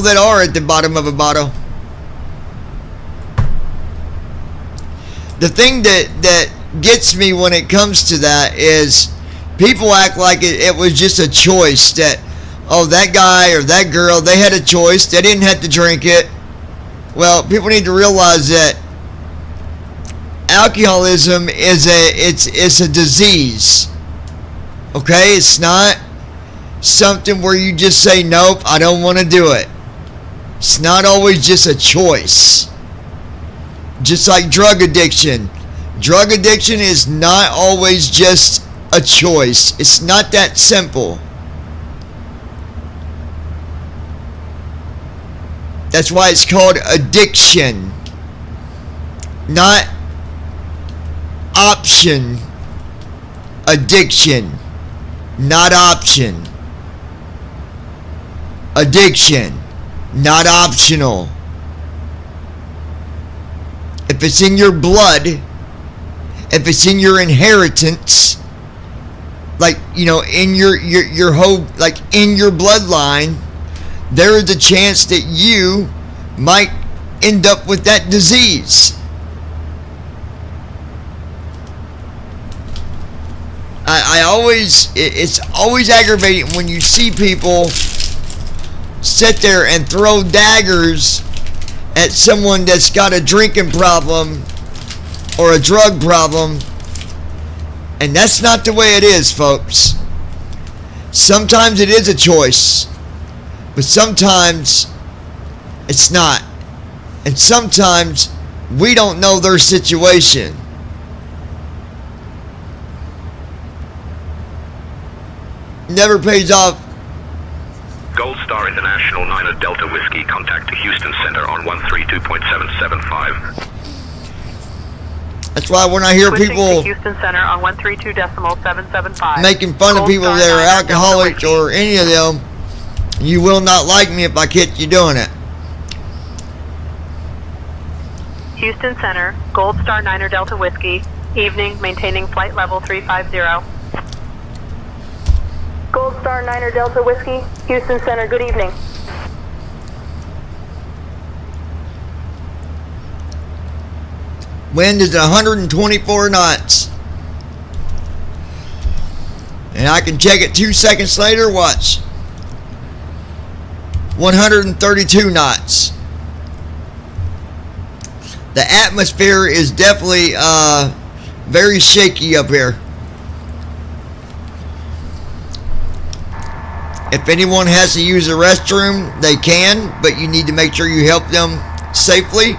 that are at the bottom of a bottle. The thing that gets me when it comes to that is people act like it was just a choice that, oh, that guy or that girl, they had a choice. They didn't have to drink it. Well, people need to realize that alcoholism is a disease. Okay? It's not something where you just say, nope, I don't want to do it. It's not always just a choice. Just like drug addiction. Drug addiction is not always just a choice. It's not that simple. That's why it's called addiction. Not option. Addiction. Not option. Addiction. Not optional. If it's in your blood, if it's in your inheritance, like, you know, in your whole, like in your bloodline, there is a chance that you might end up with that disease. It's always aggravating when you see people sit there and throw daggers at someone that's got a drinking problem or a drug problem. And that's not the way it is, folks. Sometimes it is a choice, but sometimes it's not. And sometimes we don't know their situation. Never pays off. Gold Star International 9 Delta Whiskey, contact the Houston Center on 132.775. That's why when I hear Switching people to Houston Center on 132.775. making fun of Gold people Star that are 9 alcoholics Delta or any of them, you will not like me if I catch you doing it. Houston Center, Gold Star 9 Delta Whiskey, evening, maintaining flight level 350. Gold Star 9 Delta Whiskey, Houston Center, good evening. Wind is 124 knots. And I can check it 2 seconds later, watch. 132 knots. The atmosphere is definitely very shaky up here. If anyone has to use the restroom, they can, but you need to make sure you help them safely.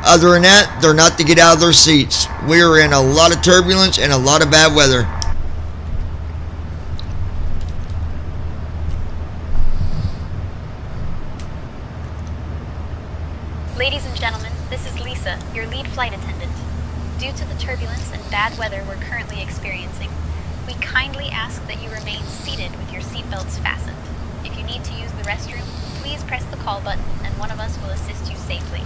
Other than that, they're not to get out of their seats. We are in a lot of turbulence and a lot of bad weather. Ladies and gentlemen, this is Lisa, your lead flight attendant. Due to the turbulence and bad weather we're currently experiencing, we kindly ask that you remain seated with your seatbelts fastened. If you need to use the restroom, please press the call button and one of us will assist you safely.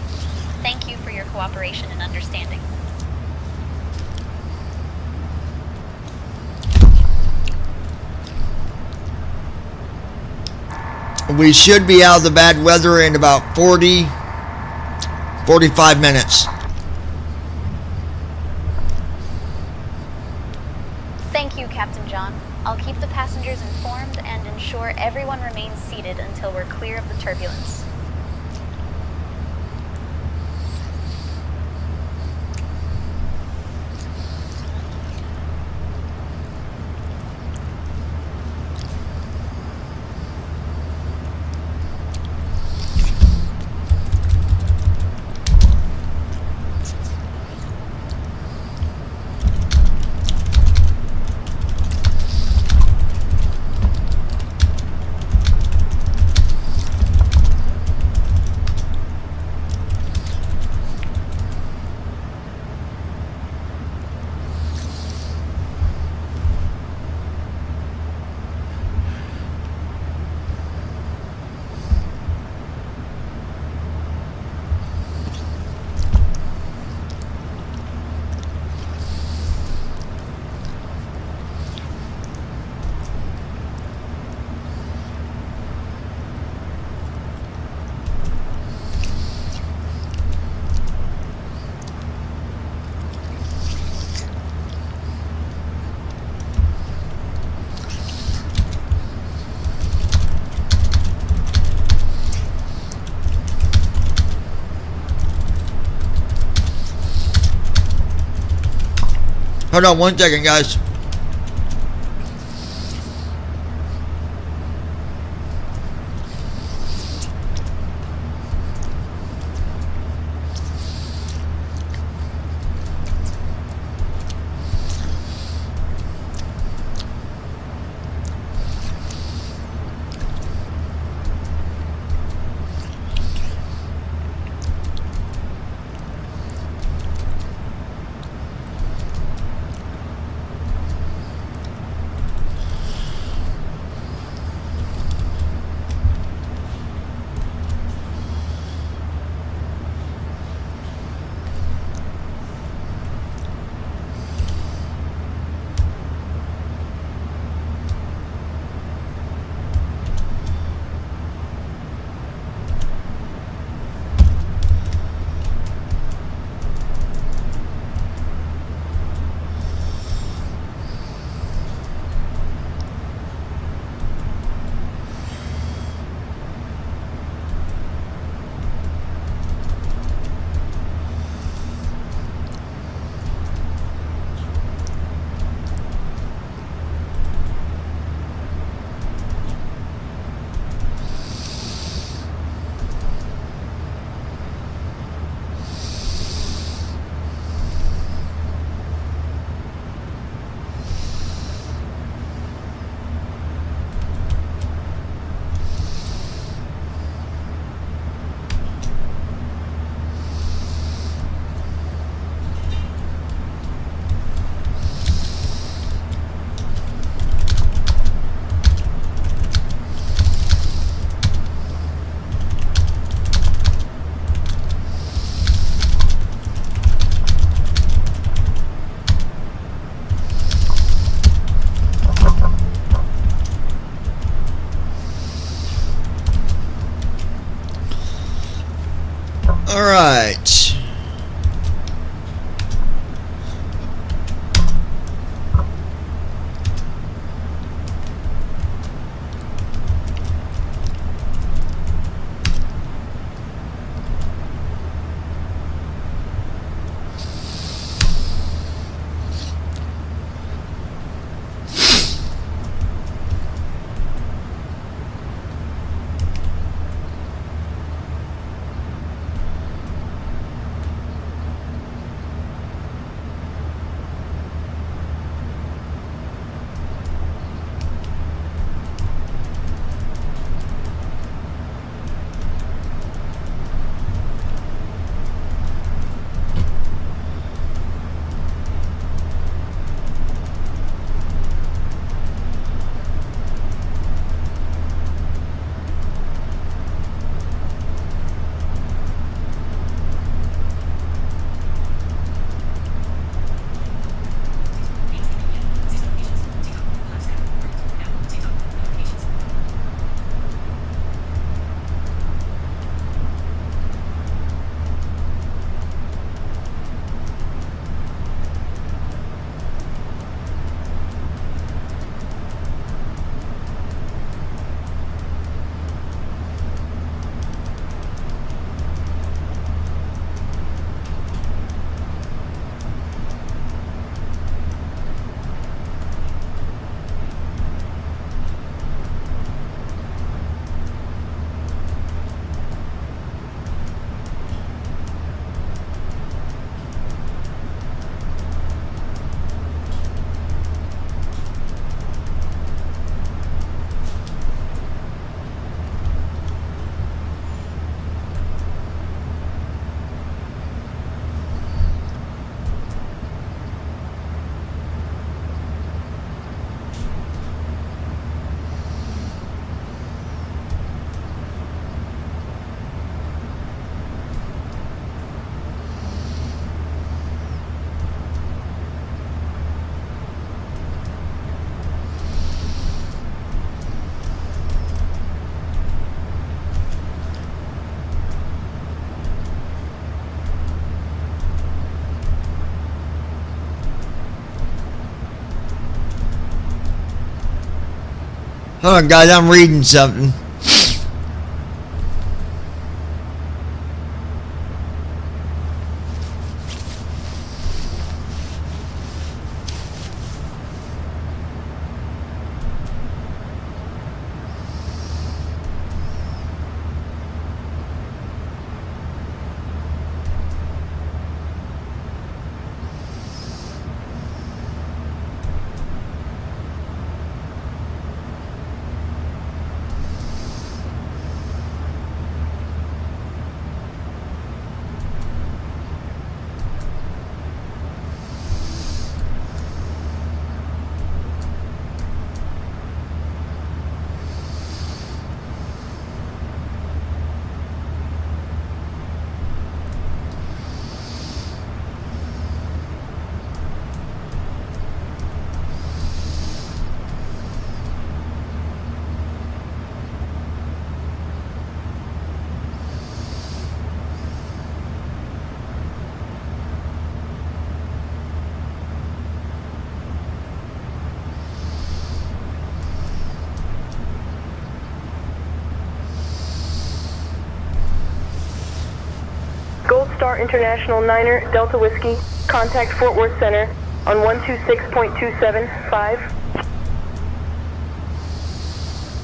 Thank you for your cooperation and understanding. We should be out of the bad weather in about 45 minutes. Thank you, Captain John. I'll keep the passengers informed and ensure everyone remains seated until we're clear of the turbulence. Hold on 1 second, guys. All right. Hold on, guys, I'm reading something. Gold Star International Niner Delta Whiskey, contact Fort Worth Center on 126.275.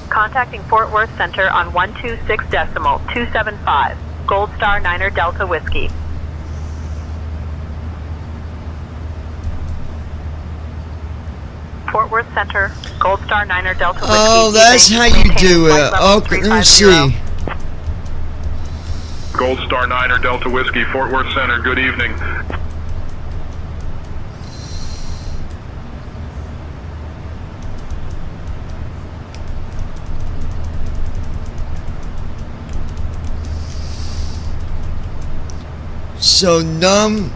Contacting Fort Worth Center on 126.275. Gold Star Niner Delta Whiskey. Fort Worth Center, Gold Star Niner Delta Whiskey. Oh, that's how you do it. Okay, let me see. Gold Star Niner Delta Whiskey, Fort Worth Center, good evening. So numb.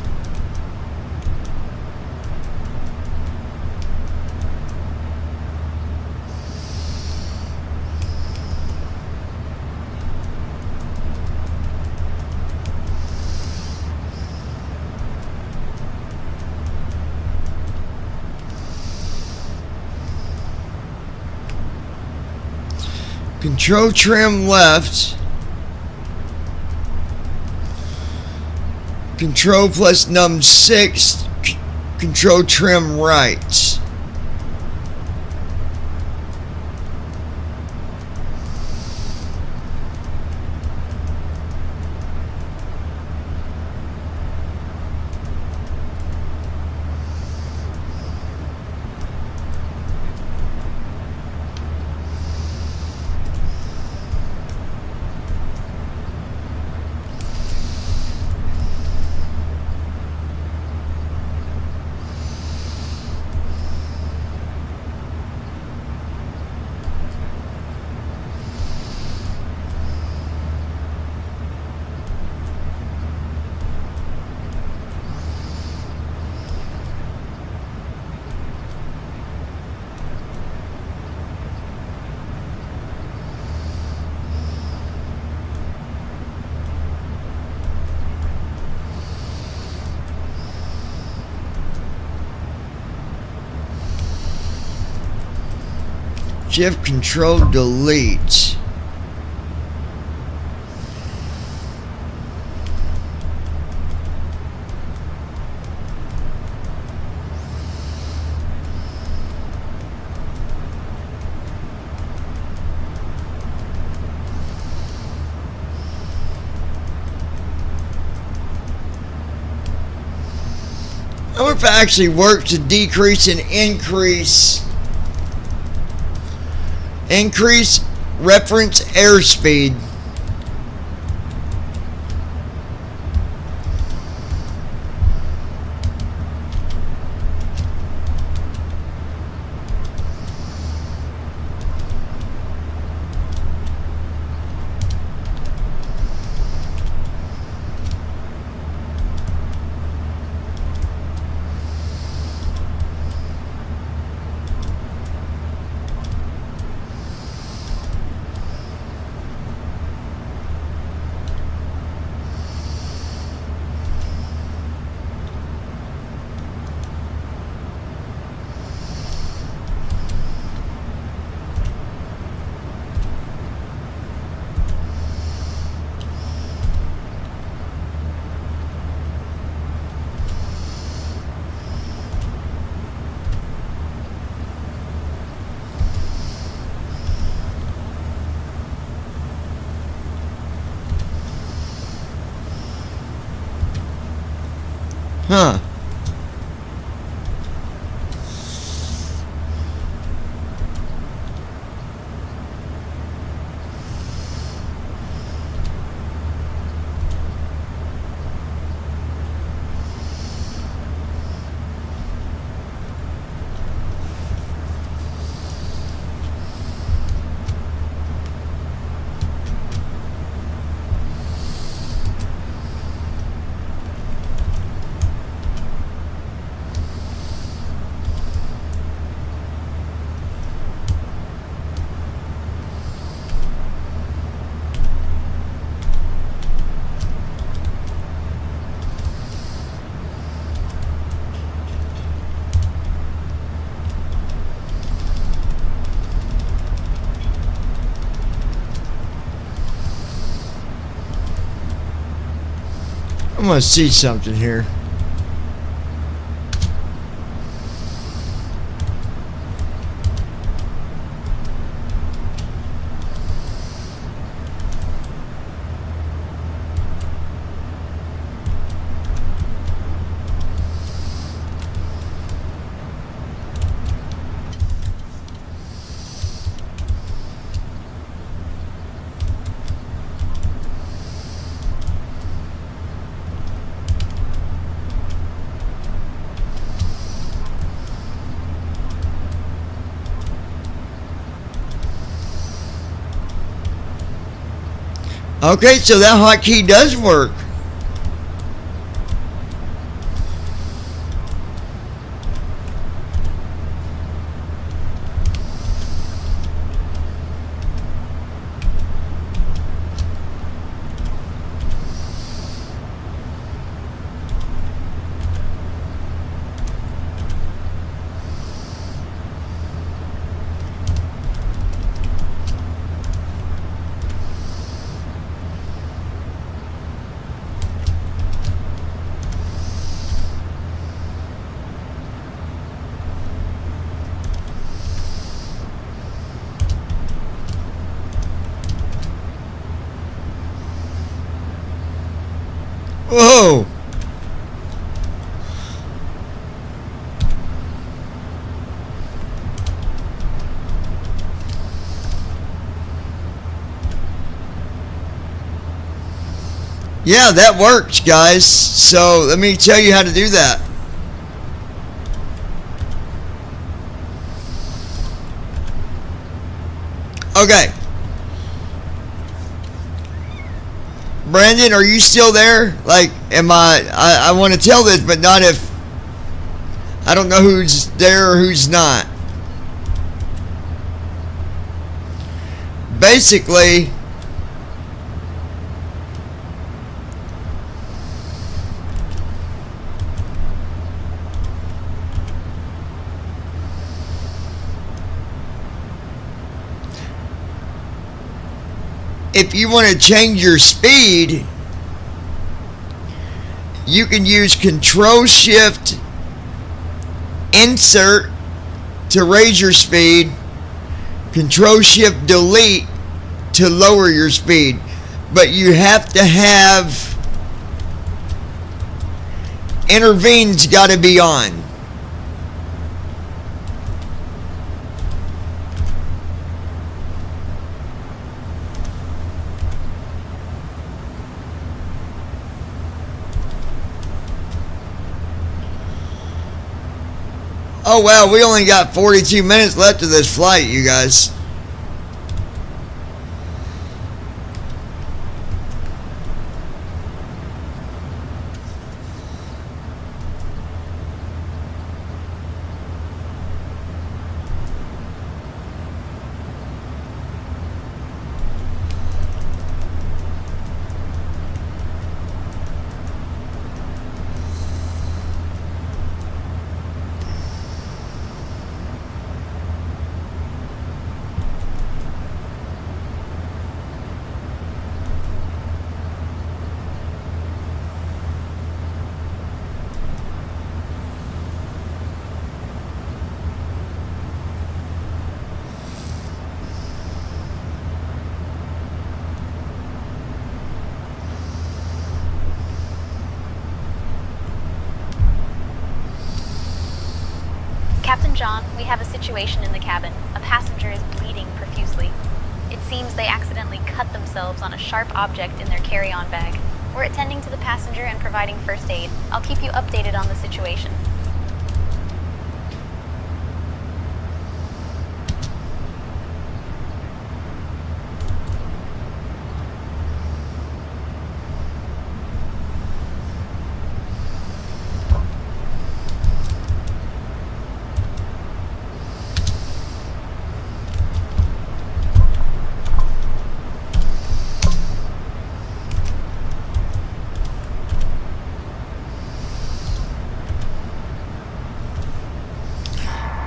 Control trim left. Control plus num 6. Control trim right. Shift Control Delete. I wonder if it actually works to decrease and increase reference airspeed. Huh. I'm gonna see something here. Okay, so that hotkey does work. Whoa! Yeah, that works, guys. So let me tell you how to do that. Okay. Brandon, are you still there? Like, am I want to tell this, but not if I don't know who's there or who's not. Basically, if you want to change your speed, you can use Control Shift Insert to raise your speed, Control Shift Delete to lower your speed. But you have to have Intervene's got to be on. Oh wow, we only got 42 minutes left of this flight, you guys. Captain John, we have a situation in the cabin. A passenger is bleeding profusely. It seems they accidentally cut themselves on a sharp object in their carry-on bag. We're attending to the passenger and providing first aid. I'll keep you updated on the situation.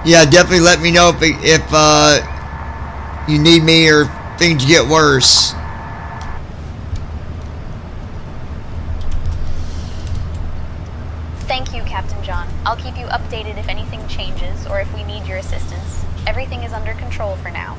Yeah, definitely let me know if you need me or things get worse. Thank you, Captain John. I'll keep you updated if anything changes or if we need your assistance. Everything is under control for now.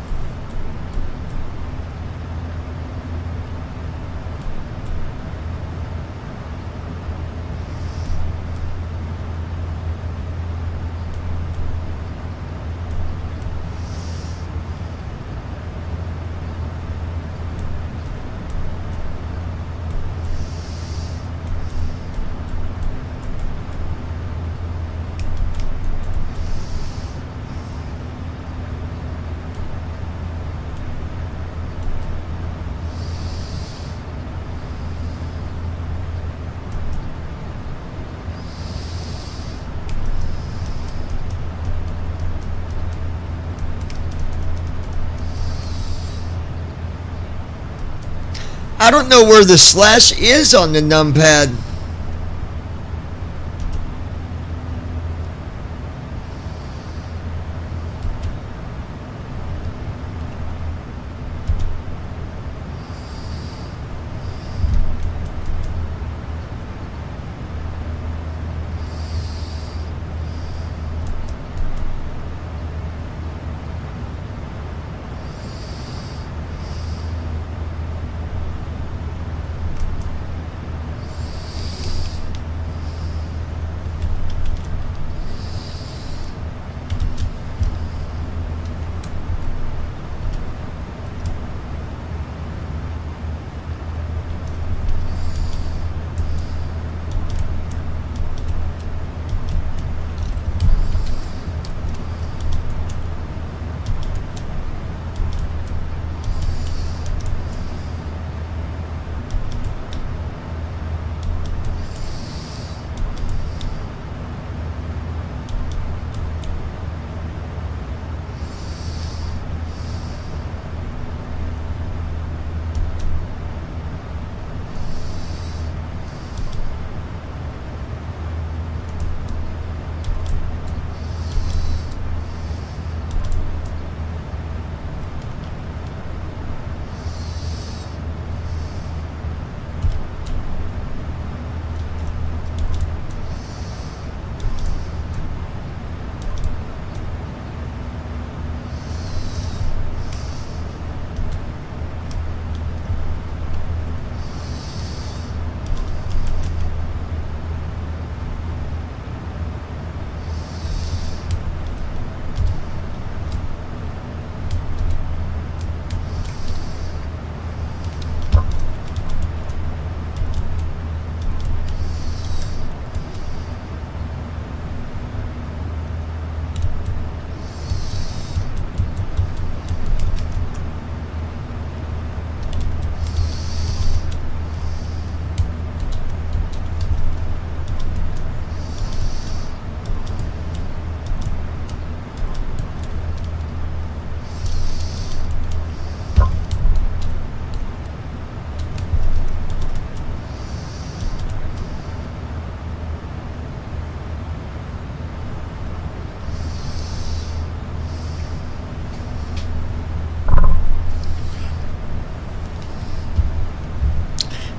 I don't know where the slash is on the numpad.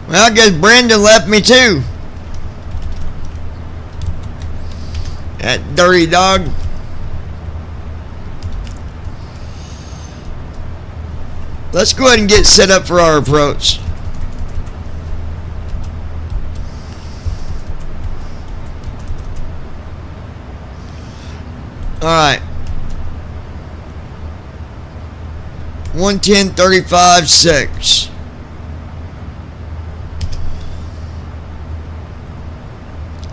Well, I guess Brandon left me too. That dirty dog. Let's go ahead and get set up for our approach. Alright. 110.35.6.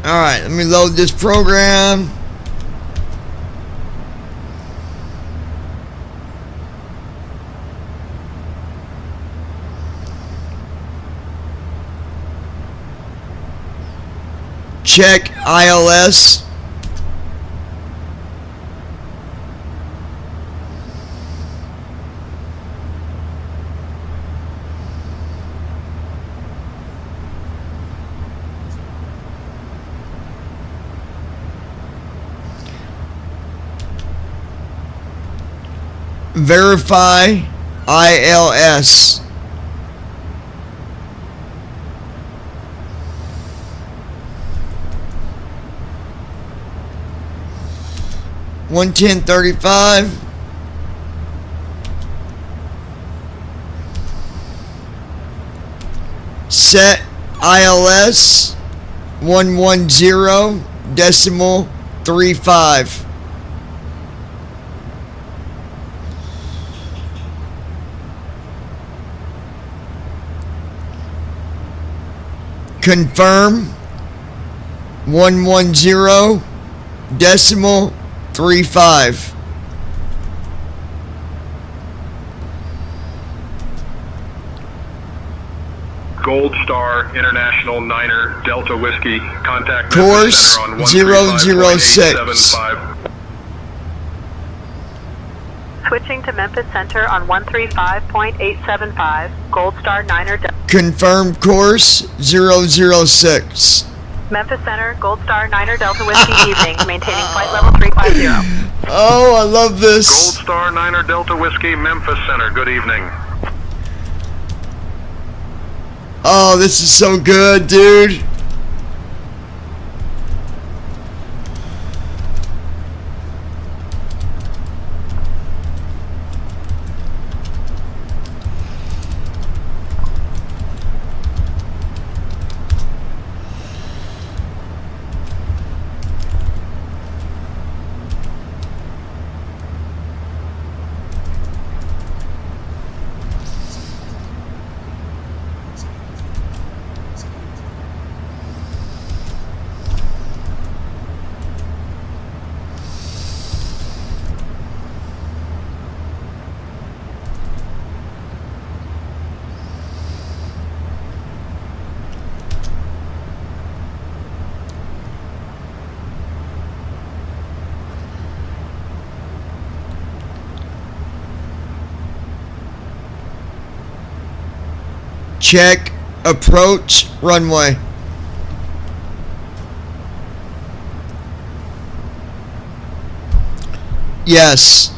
Alright, let me load this program. Check ILS. Verify ILS. $110.35. Set ILS 110.35. Confirm 110.35. Gold Star International Niner Delta Whiskey. Contact course Memphis Center on 006. 135.875. Switching to Memphis Center on 135.875. Gold Star Niner Delta. Confirm course 006. Memphis Center, Gold Star Niner Delta Whiskey evening, maintaining flight level 350. Oh, I love this. Gold Star Niner Delta Whiskey, Memphis Center. Good evening. Oh, this is so good, dude. Check approach runway. Yes.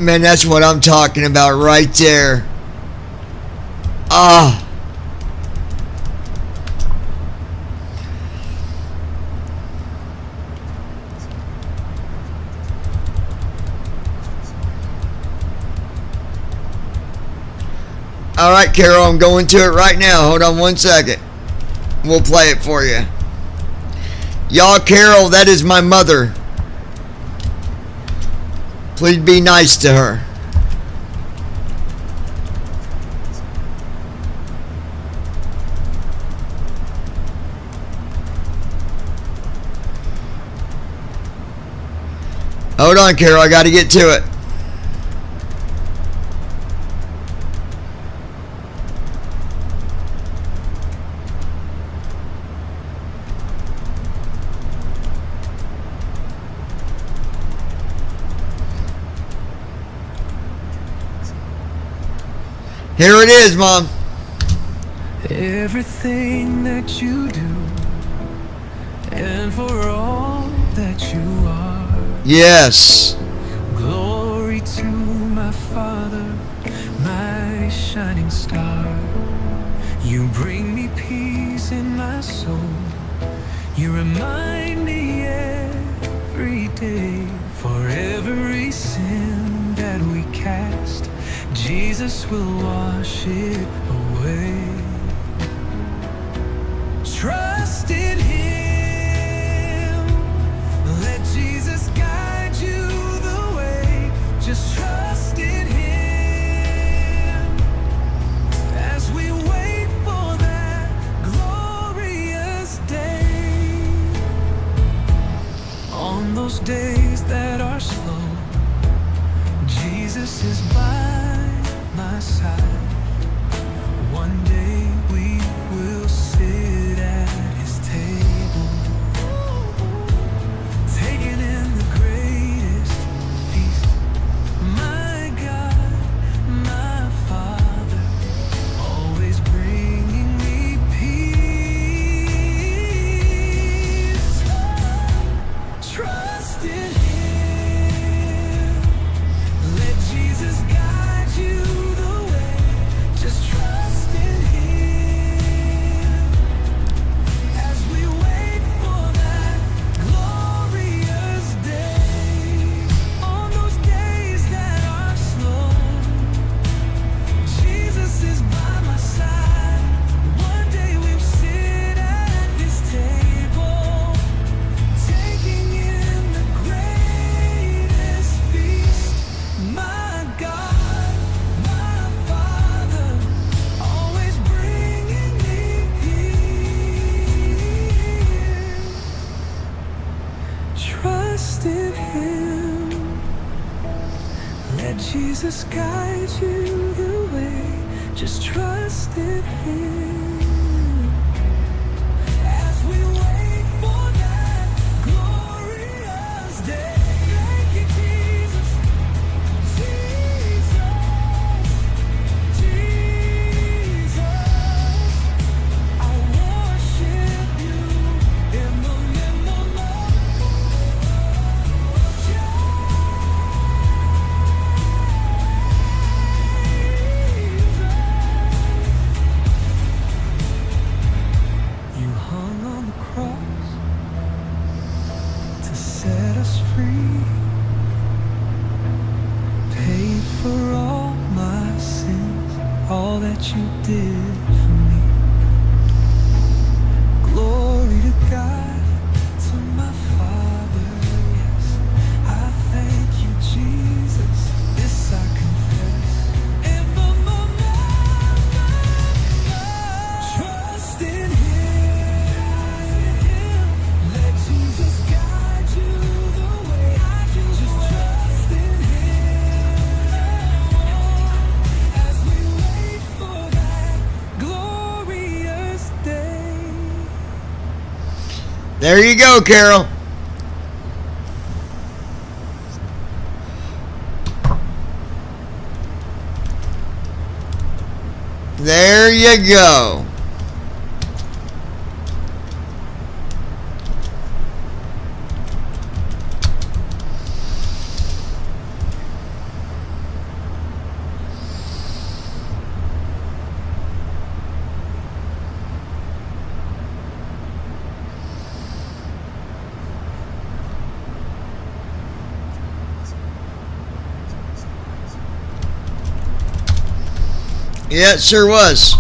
Man, that's what I'm talking about right there. Ah. All right, Carol, I'm going to it right now. Hold on one second. We'll play it for you. Y'all, Carol, that is my mother. Please be nice to her. Hold on, Carol. I got to get to it. Here it is, Mom. Everything that you do, and for all that you are. Yes. Glory to my Father, my shining star. You bring me peace in my soul. You remind me every day, for every sin that we cast, Jesus will wash it away. Trust in Him. Let Jesus guide you the way. Just trust in Him as we wait for that glorious day. On those days that are slow, Jesus is by my side. One day we will sit at His table, taking in the greatest feast. My God, my Father, always bringing me peace. Trust in Him. Let Jesus guide you the way. Just trust in Him as we wait for that glorious day. On those days that are slow, Jesus is by my side. One day we'll sit at His table, taking in the greatest feast. My God, my Father, always bringing me peace. Trust in Him. Let Jesus guide you the way. Just trust in Him as we wait for that glorious day. Thank you, Jesus. Jesus, I worship you in the name of You hung on the cross to set us free, paid for all my sins, all that you did for me. Glory to God, to my Father, yes. I thank you, Jesus, this I confess. Trust in Him. Let Jesus guide you the way. Just trust in Him as we wait for that glorious day. There you go, Carol. There you go. Yeah, it sure was.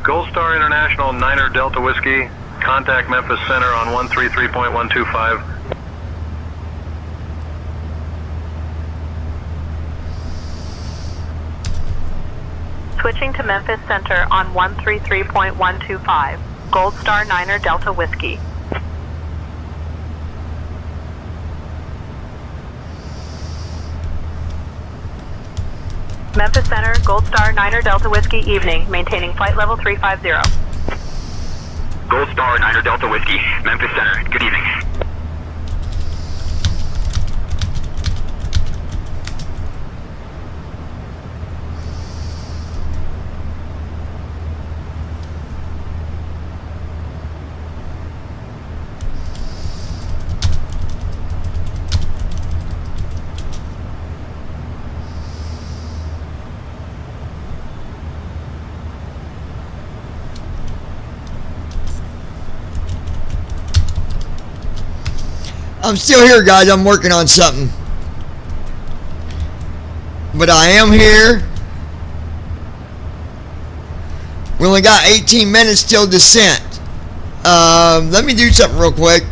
Gold Star International 9er Delta Whiskey, contact Memphis Center on 133.125. Switching to Memphis Center on 133.125. Gold Star 9er Delta Whiskey. Memphis Center, Gold Star 9er Delta Whiskey, evening, maintaining flight level 350. Gold Star 9er Delta Whiskey, Memphis Center. Good evening. I'm still here, guys. I'm working on something. But I am here. We only got 18 minutes till descent. Let me do something real quick.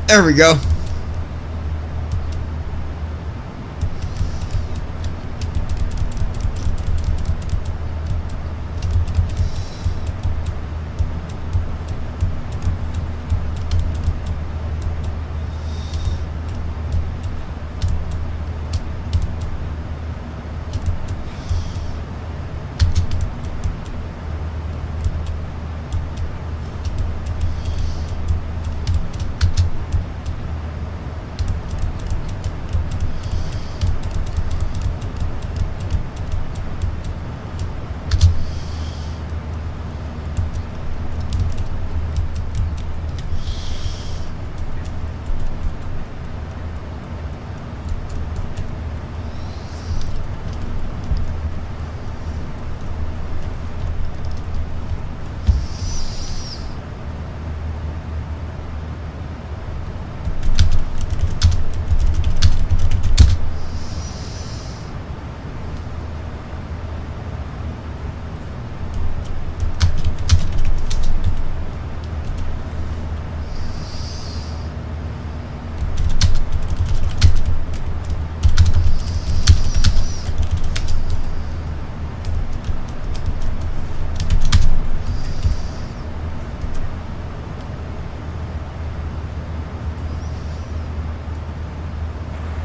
There we go.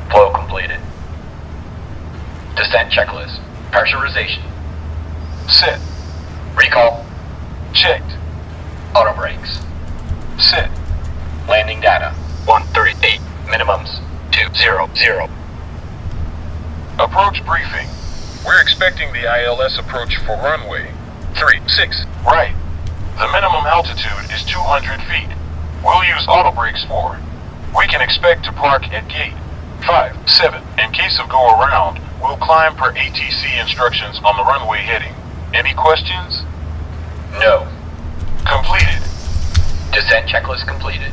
Flow completed. Descent checklist. Pressurization. Sit. Recall. Checked. Auto brakes. Sit. Landing data. 138. Minimums. 200. Approach briefing. We're expecting the ILS approach for runway 36. Right. The minimum altitude is 200 feet. We'll use auto brakes for it. We can expect to park at gate 357. In case of go around, we'll climb per ATC instructions on the runway heading. Any questions? No. Completed. Descent checklist completed.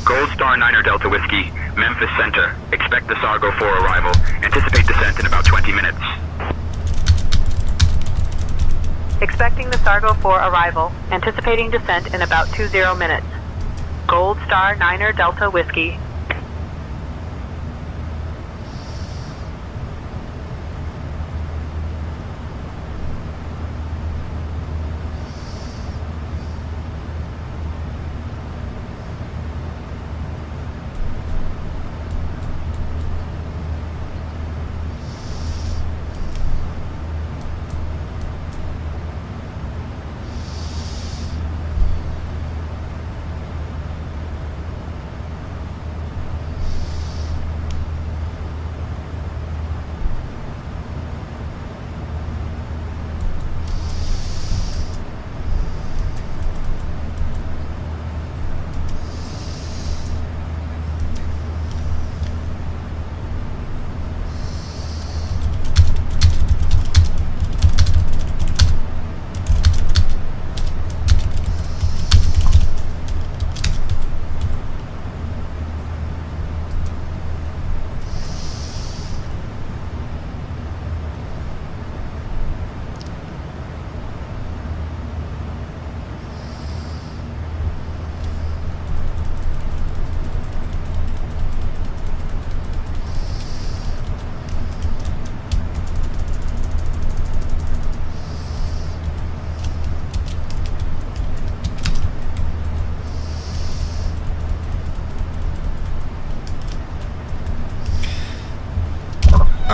Gold Star 9er Delta Whiskey, Memphis Center. Expect the Sargo 4 arrival. Anticipate descent in about 20 minutes. Expecting the Sargo 4 arrival. Anticipating descent in about 20 minutes. Gold Star 9er Delta Whiskey.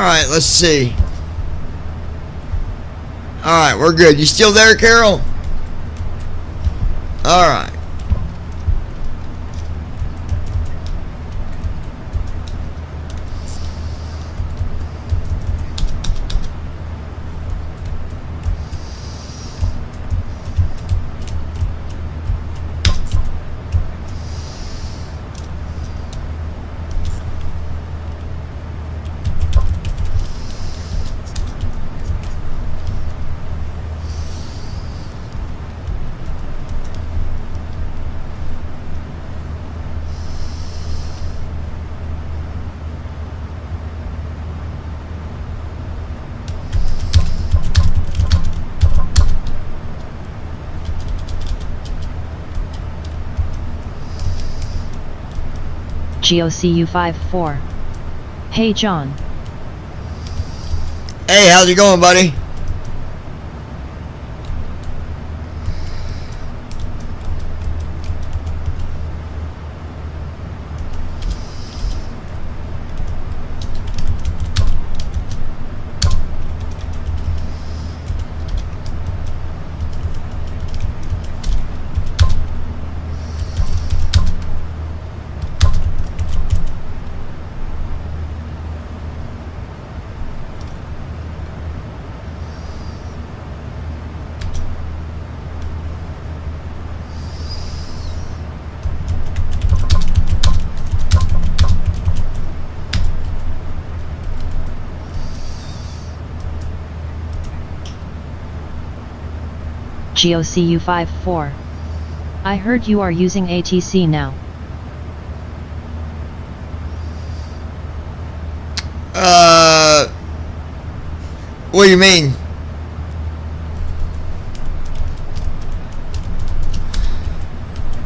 Alright, let's see. Alright, we're good. You still there, Carol? Alright. GOCU54. Hey John. Hey, how's it going, buddy? GOCU54. I heard you are using ATC now. What do you mean?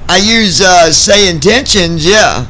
I use, say intentions, yeah.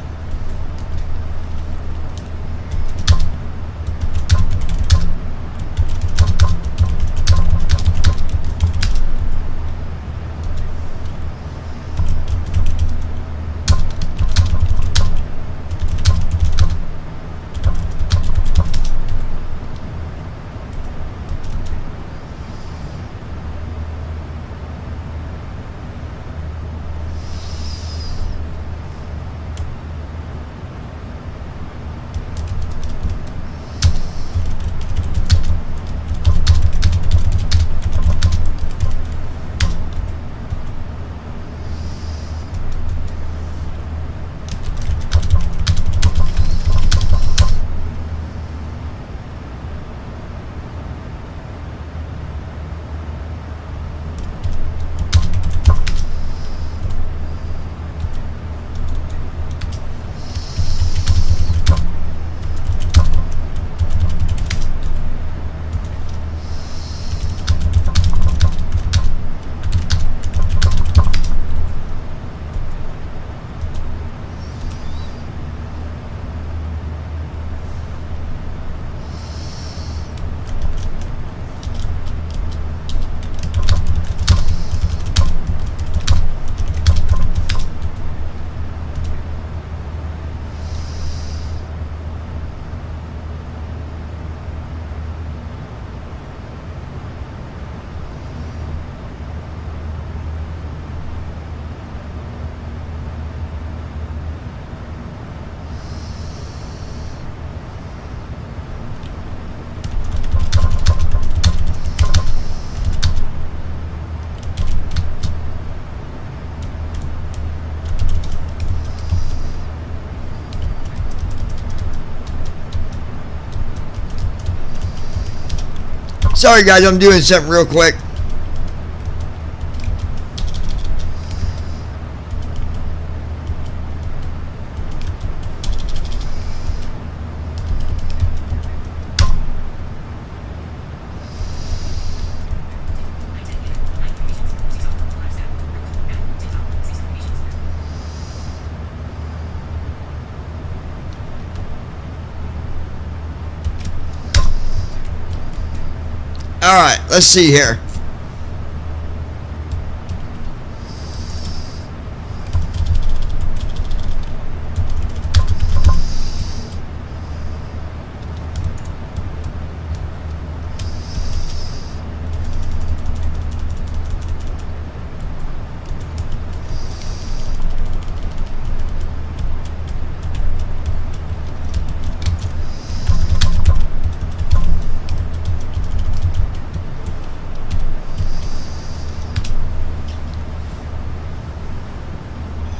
Sorry guys, I'm doing something real quick. Alright, let's see here.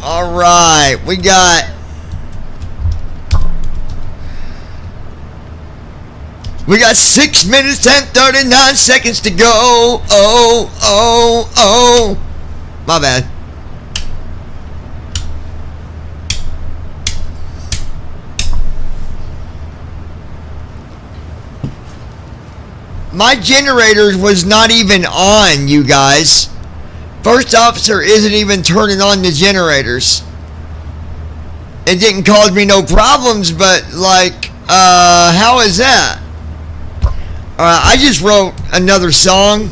Alright, we got We got 6 minutes and 39 seconds to go. Oh. My bad. My generator was not even on, you guys. First officer isn't even turning on the generators. It didn't cause me no problems, but like, how is that? I just wrote another song.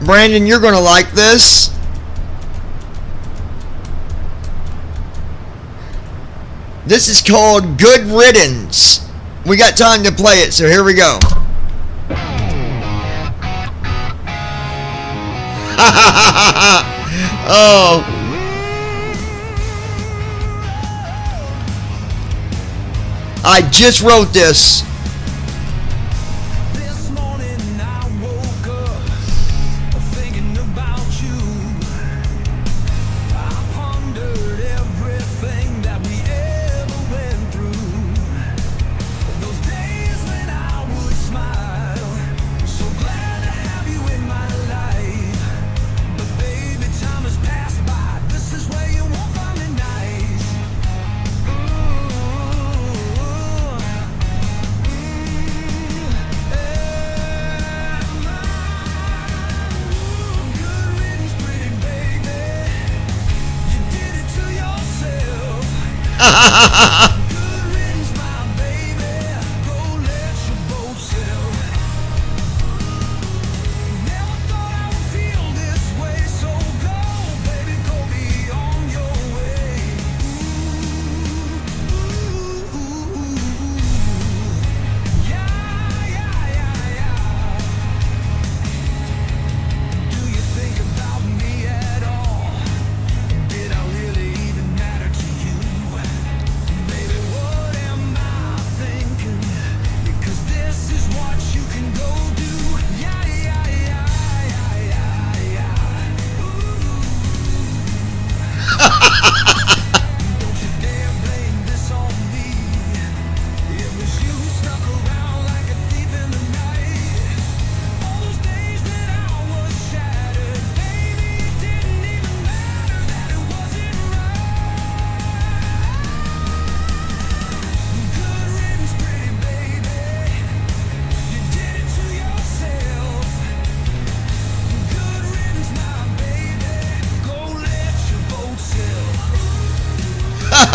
Brandon, you're gonna like this. This is called Good Riddance. We got time to play it, so here we go. Oh. I just wrote this. This morning I woke up thinking about you. I pondered everything that we ever went through. Those days when I would smile, so glad to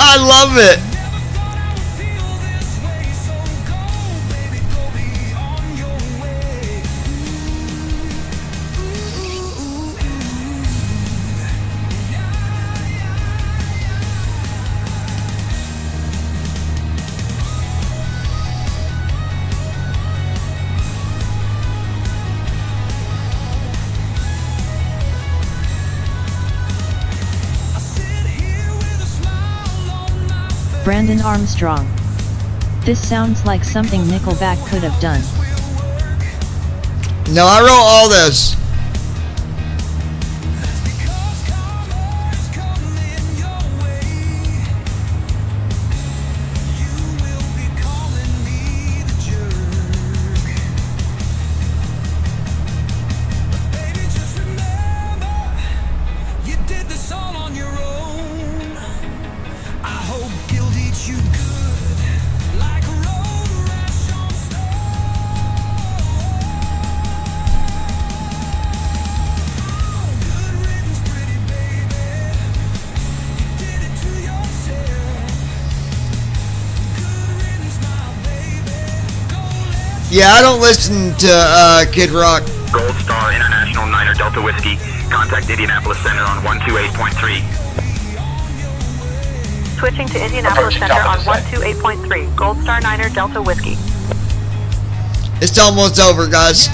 I love it. Brandon Armstrong. This sounds like something Nickelback could have done. No, I wrote all this. Yeah, I don't listen to Kid Rock. Gold Star International 9er Delta Whiskey. Contact Indianapolis Center on 128.3. Switching to Indianapolis Center on 128.3. Gold Star 9er Delta Whiskey. It's almost over, guys.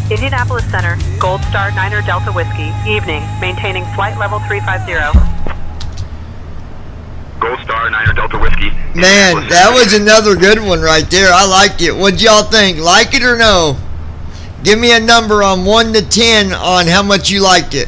Indianapolis Center, Gold Star 9er Delta Whiskey. Evening, maintaining flight level 350. Gold Star 9er Delta Whiskey. Man, that was another good one right there. I liked it. What'd y'all think? Like it or no? Give me a number on 1 to 10 on how much you liked it.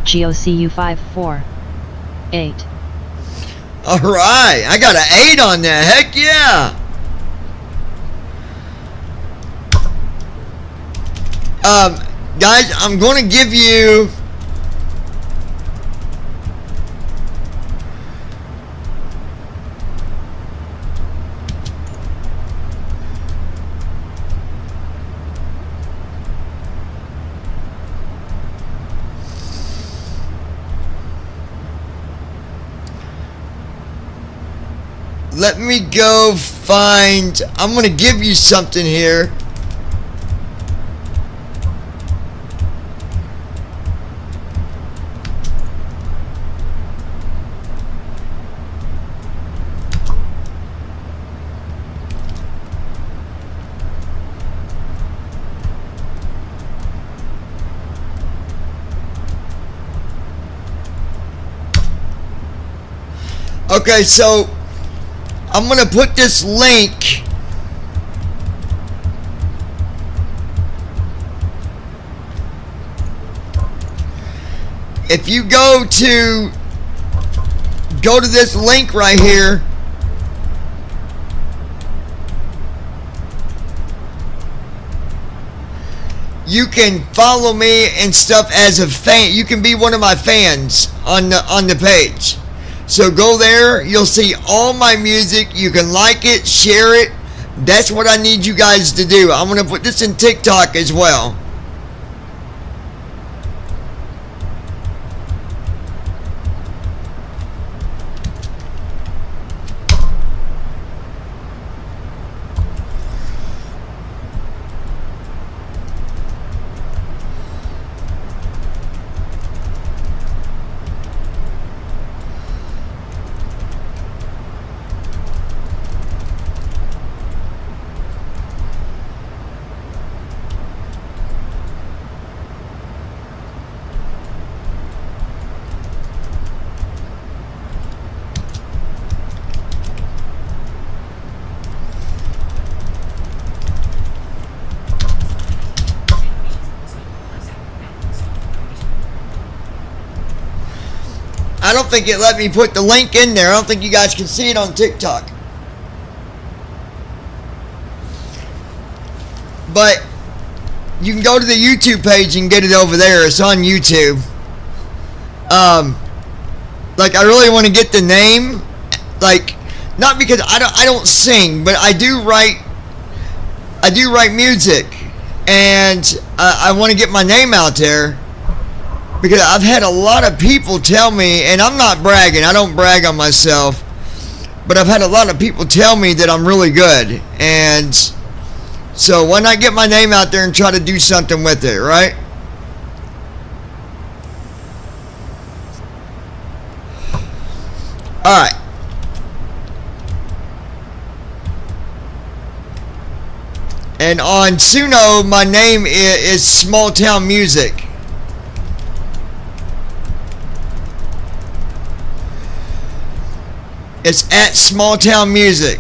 GOCU 548. Alright, I got an 8 on that. Heck yeah! Guys, I'm going to give you let me go find, I'm going to give you something here. Okay, so I'm going to put this link if you go to this link right here, you can follow me and stuff as a fan. You can be one of my fans on the page. So go there, you'll see all my music. You can like it, share it. That's what I need you guys to do. I'm going to put this in TikTok as well. I don't think it let me put the link in there. I don't think you guys can see it on TikTok. But you can go to the YouTube page and get it over there. It's on YouTube. Like, I really want to get the name. Like, not because I don't sing, but I do write music, and I want to get my name out there. Because I've had a lot of people tell me, and I'm not bragging, I don't brag on myself, but I've had a lot of people tell me that I'm really good. And so why not get my name out there and try to do something with it, right? Alright. And on Suno, my name is Small Town Music. It's at Small Town Music.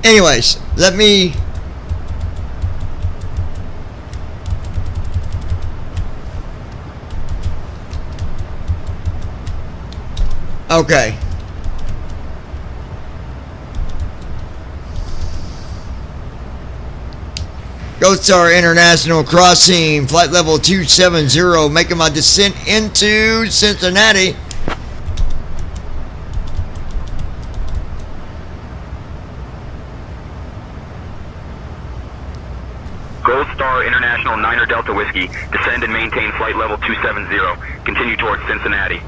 Anyways, let me... Okay. Ghost Star International crossing, flight level 270, making my descent into Cincinnati. Gold Star International 9er Delta Whiskey, descend and maintain flight level 270. Continue towards Cincinnati.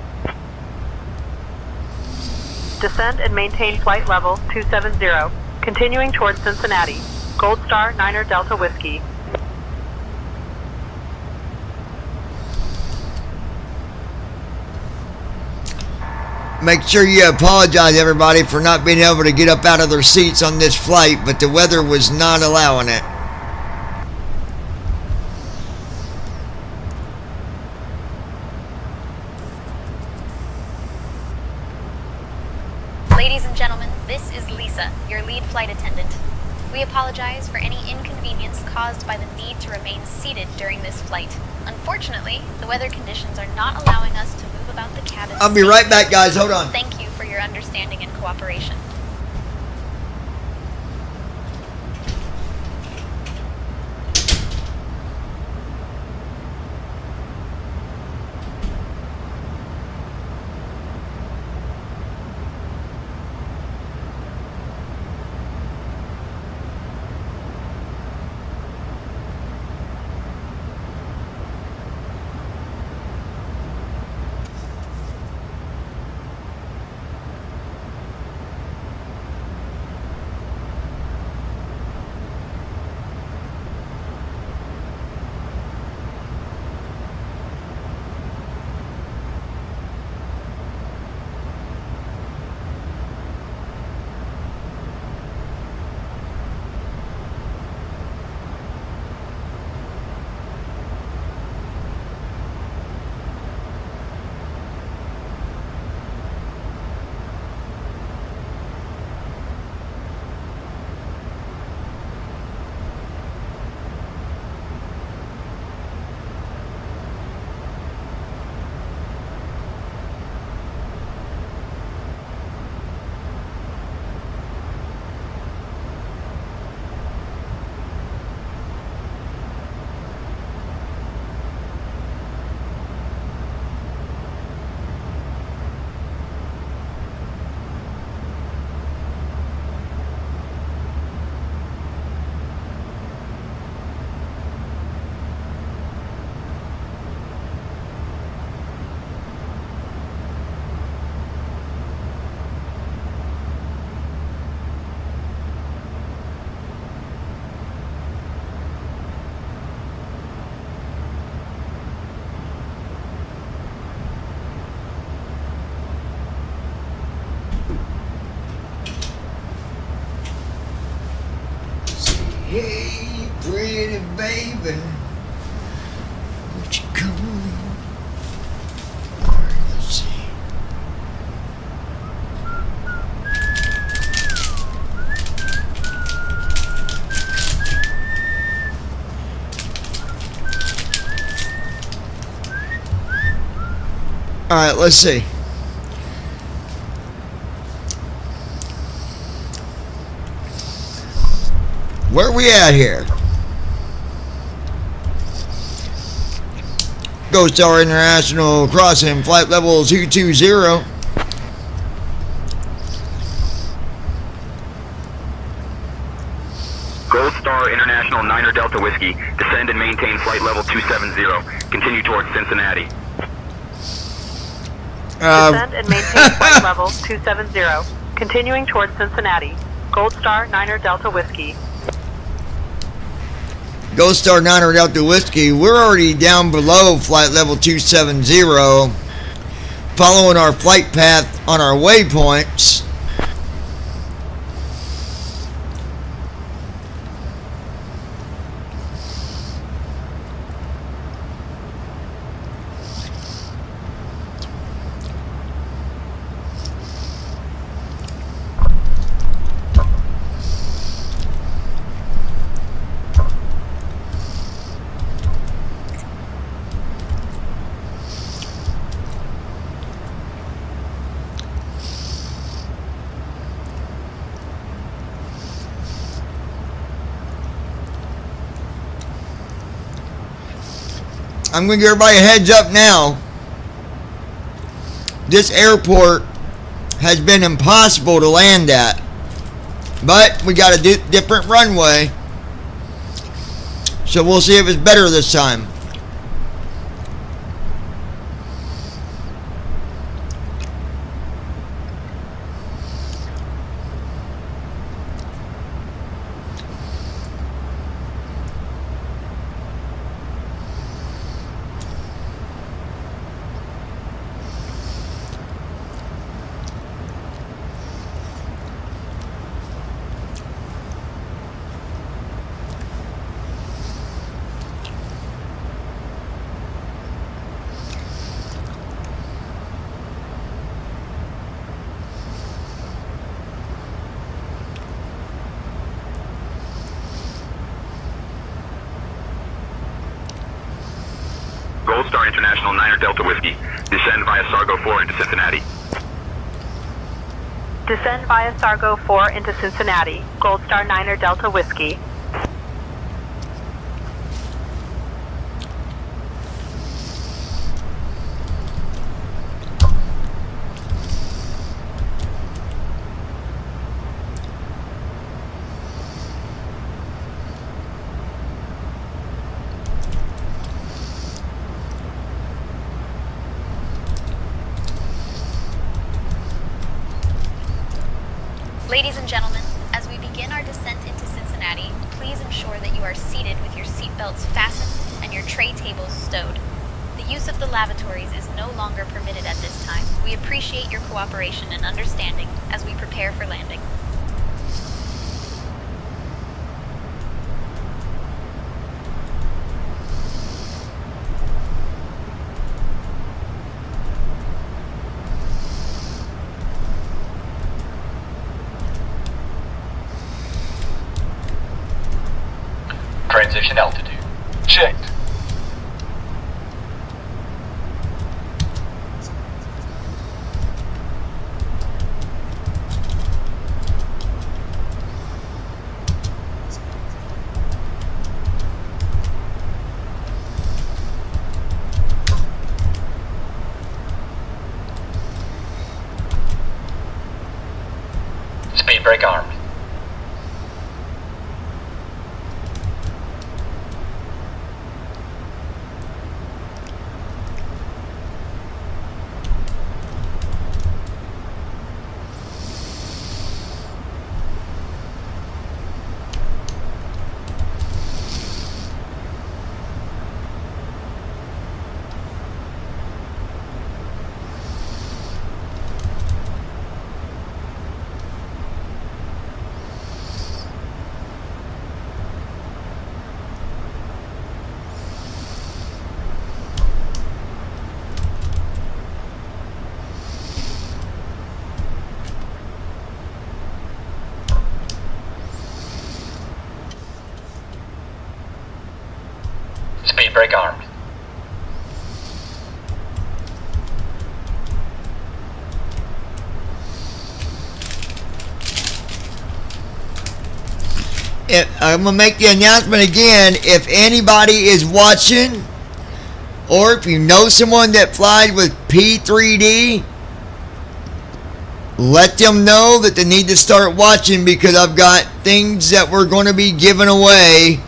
Descend and maintain flight level 270. Continuing towards Cincinnati. Gold Star 9er Delta Whiskey. Make sure you apologize, everybody, for not being able to get up out of their seats on this flight, but the weather was not allowing it. Ladies and gentlemen, this is Lisa, your lead flight attendant. We apologize for any inconvenience caused by the need to remain seated during this flight. Unfortunately, the weather conditions are not allowing us to move about the cabin. I'll be right back, guys. Hold on. Thank you for your understanding and cooperation. Hey, pretty baby, would you come? Alright, let's see. Alright, let's see. Where we at here? Gold Star International crossing flight level 220. Gold Star International 9er Delta Whiskey, descend and maintain flight level 270. Continue towards Cincinnati. Descend and maintain flight level 270. Continuing towards Cincinnati. Gold Star 9er Delta Whiskey. Gold Star 9er Delta Whiskey, we're already down below flight level 270, following our flight path on our waypoints. I'm going to give everybody a heads up now. This airport has been impossible to land at. But we got a different runway. So we'll see if it's better this time. Gold Star International 9er Delta Whiskey, descend via Sargo 4 into Cincinnati. Descend via Sargo 4 into Cincinnati. Gold Star 9er Delta Whiskey. Ladies and gentlemen, as we begin our descent into Cincinnati, please ensure that you are seated with your seatbelts fastened and your tray tables stowed. The use of the lavatories is no longer permitted at this time. We appreciate your cooperation and understanding as we prepare for landing. Transition altitude. Checked. Speed brake armed. brake armed. I'm going to make the announcement again. If anybody is watching, or if you know someone that flies with P3D, let them know that they need to start watching, because I've got things that we're going to be giving away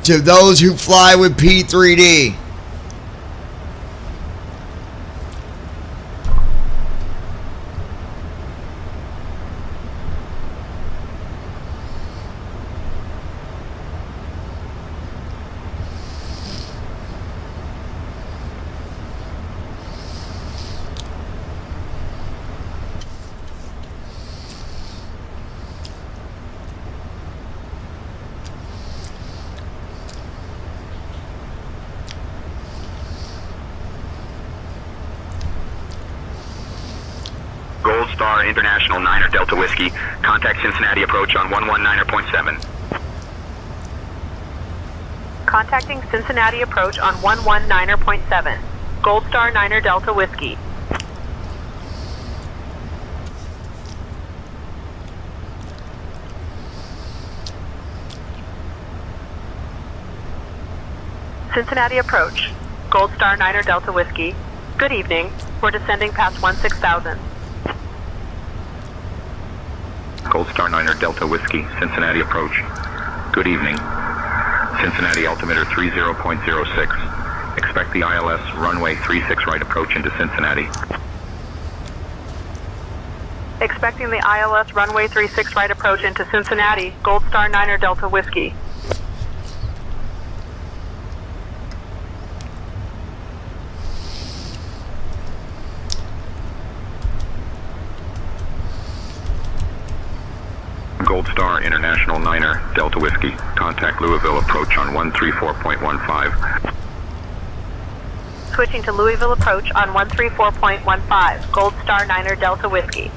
to those who fly with P3D. Gold Star International 9er Delta Whiskey. Contact Cincinnati approach on 119er.7. Contacting Cincinnati approach on 119er.7. Gold Star 9er Delta Whiskey. Cincinnati approach. Gold Star 9er Delta Whiskey. Good evening. We're descending past 16,000. Gold Star 9er Delta Whiskey, Cincinnati approach. Good evening. Cincinnati altimeter 30.06. Expect the ILS runway 36 right approach into Cincinnati. Expecting the ILS runway 36 right approach into Cincinnati. Gold Star 9er Delta Whiskey. Gold Star International 9er Delta Whiskey. Contact Louisville approach on 134.15. Switching to Louisville approach on 134.15. Gold Star 9er Delta Whiskey.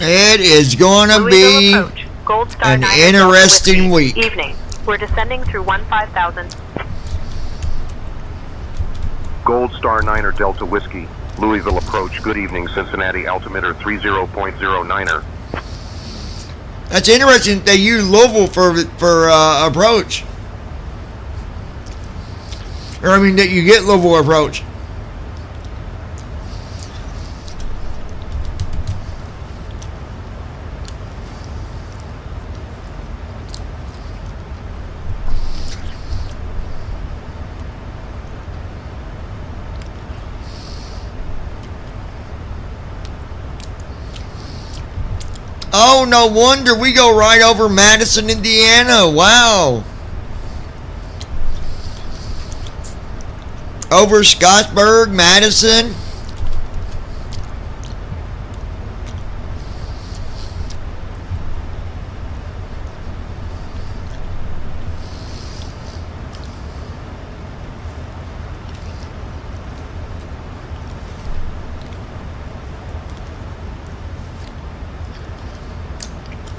It is going to be Gold Star an 9er interesting week. Evening. We're descending through 15,000. Gold Star 9er Delta Whiskey, Louisville approach. Good evening, Cincinnati altimeter 30.09er. That's interesting. They use Louisville for approach. Or I mean that you get Louisville approach. Oh, no wonder we go right over Madison, Indiana. Wow. Over Scottsburg, Madison.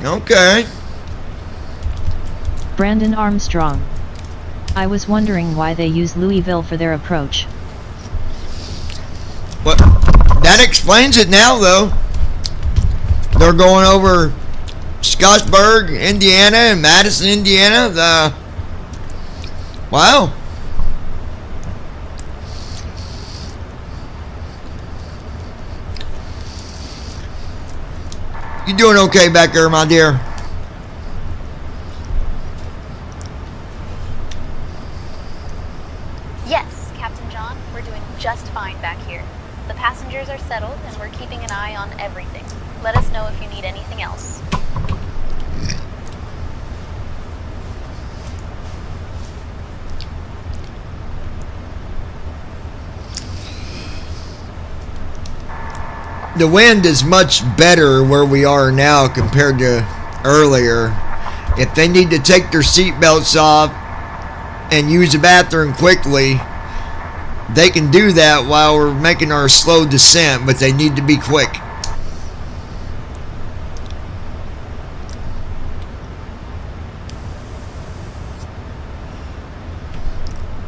Okay. Brandon Armstrong. I was wondering why they use Louisville for their approach. What? That explains it now, though. They're going over Scottsburg, Indiana, and Madison, Indiana. Wow. You doing okay back there, my dear? Yes, Captain John, we're doing just fine back here. The passengers are settled and we're keeping an eye on everything. Let us know if you need anything else. The wind is much better where we are now compared to earlier. If they need to take their seatbelts off and use the bathroom quickly, They can do that while we're making our slow descent, but they need to be quick.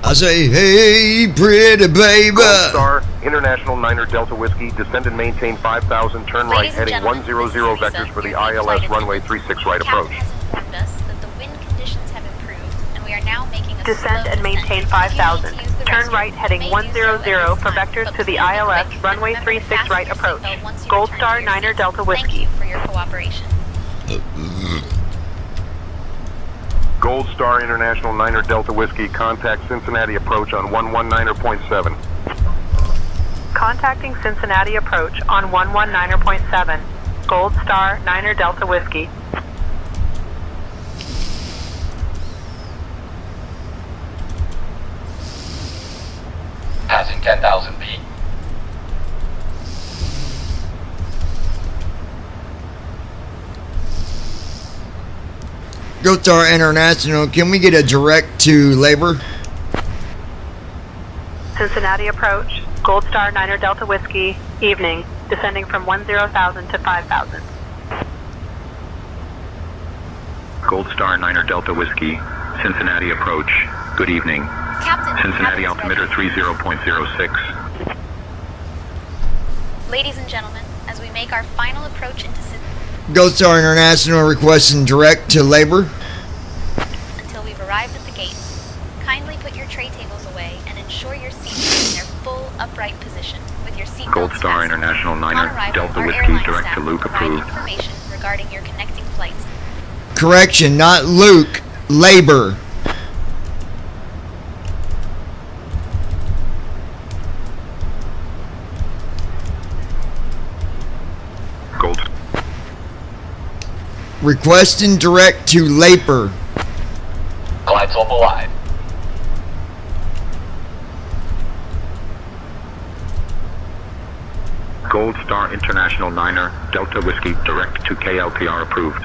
I say, hey, pretty baby. Gold Star, International 9er Delta Whiskey, descend and maintain 5,000, turn right, heading 100 vectors for the ILS runway 36 right approach. Informed us that the wind conditions have improved, and we are now making a Descend slow and maintain 5,000. Turn right heading 100 for vectors to the ILS runway 36 right approach. Gold Star 9er Delta Whiskey. Thank you for your cooperation. Gold Star International 9er Delta Whiskey, contact Cincinnati approach on 119.7. Contacting Cincinnati approach on 119.7. Gold Star 9er Delta Whiskey. Passing 10,000 feet. Gold Star International, can we get a direct to labor? Cincinnati approach. Gold Star 9er Delta Whiskey. Evening. Descending from 10,000 to 5,000. Gold Star 9er Delta Whiskey, Cincinnati approach. Good evening. Captain, Cincinnati altimeter 30.06. Ladies and gentlemen, as we make our final approach into Cincinnati Gold Star International requesting direct to labor. until we've arrived at the gate, kindly put your tray tables away and ensure your seats are in their full upright position with your seatbelts Gold Star fastened. International On 9er arrival, Delta our Whiskey, airline direct staff to will Luke provide approved. information regarding your connecting flights. Correction, not Luke, labor. Gold. Requesting direct to labor. Glide slope alive. Gold Star International 9er Delta Whiskey, direct to KLPR approved.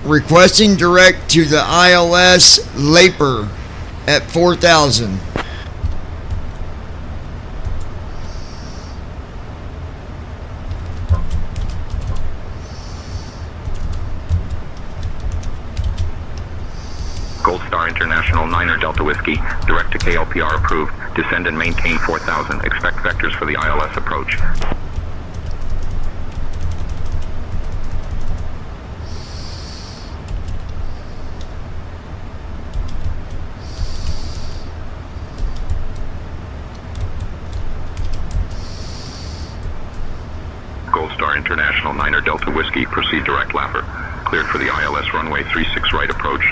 Requesting direct to the ILS labor at 4,000. Gold Star International 9er Delta Whiskey, direct to KLPR approved. Descend and maintain 4,000. Expect vectors for the ILS approach. Gold Star International 9er Delta Whiskey, proceed direct lapper. Cleared for the ILS runway 36 right approach.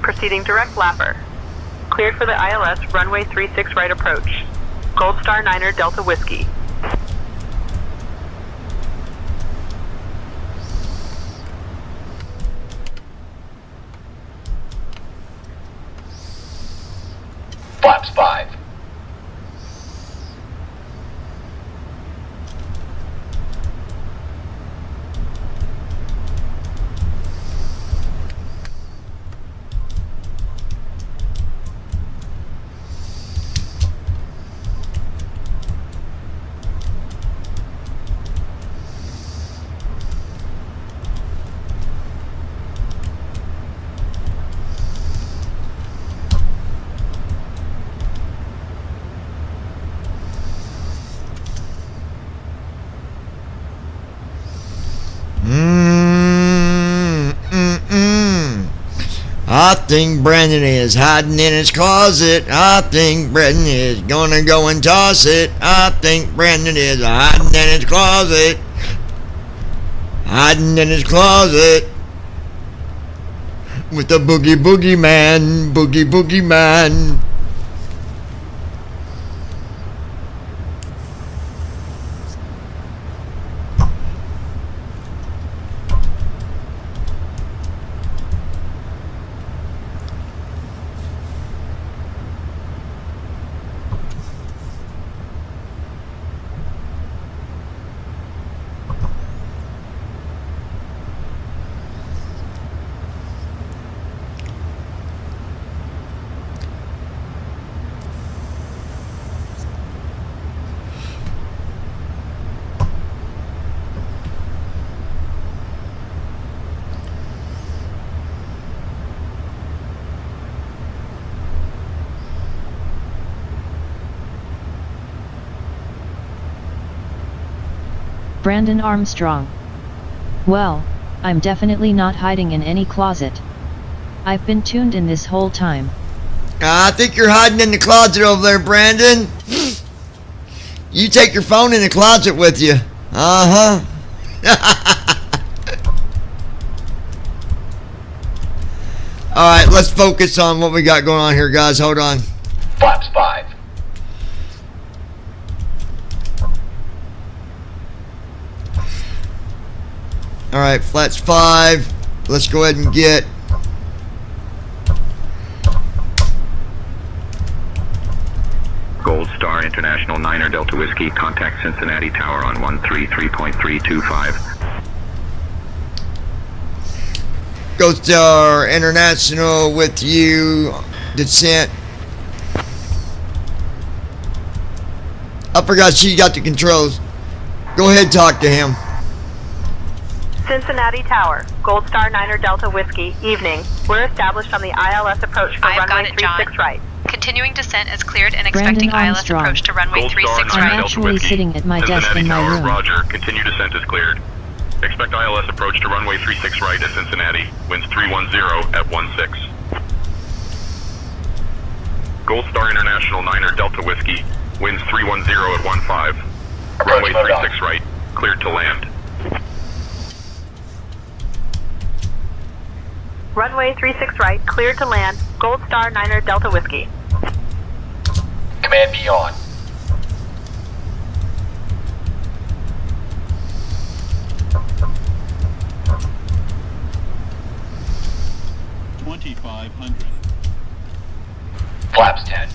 Proceeding direct lapper. Cleared for the ILS runway 36 right approach. Gold Star 9er Delta Whiskey. Flaps 5. I think Brandon is hiding in his closet. I think Brandon is gonna go and toss it. I think Brandon is hiding in his closet. Hiding in his closet. With the boogie boogie man. Boogie boogie man. Brandon Armstrong. Well, I'm definitely not hiding in any closet. I've been tuned in this whole time. I think you're hiding in the closet over there, Brandon. You take your phone in the closet with you. Uh-huh. Alright, let's focus on what we got going on here, guys. Hold on. Flaps 5. Alright, flats 5. Let's go ahead and get... Gold Star International 9er Delta Whiskey, contact Cincinnati Tower on 133.325. Gold Star International with you. Descent. I forgot she got the controls. Go ahead, talk to him. Cincinnati Tower, Gold Star 9er Delta Whiskey, evening. We're established on the ILS approach for runway 36 right. Continuing descent is cleared and Brandon expecting ILS Armstrong. approach to runway Gold 36 Star 9er right. I'm Delta actually Whiskey. sitting at my desk Cincinnati in my Tower, room. Roger. Continue descent is cleared. Expect ILS approach to runway 36 right at Cincinnati. Winds 310 at 16. Gold Star International 9er Delta Whiskey. Winds 310 at 15. Runway 36 right. Cleared to land. Runway 36 right, cleared to land. Gold Star 9er Delta Whiskey. Command be on. Flaps 10.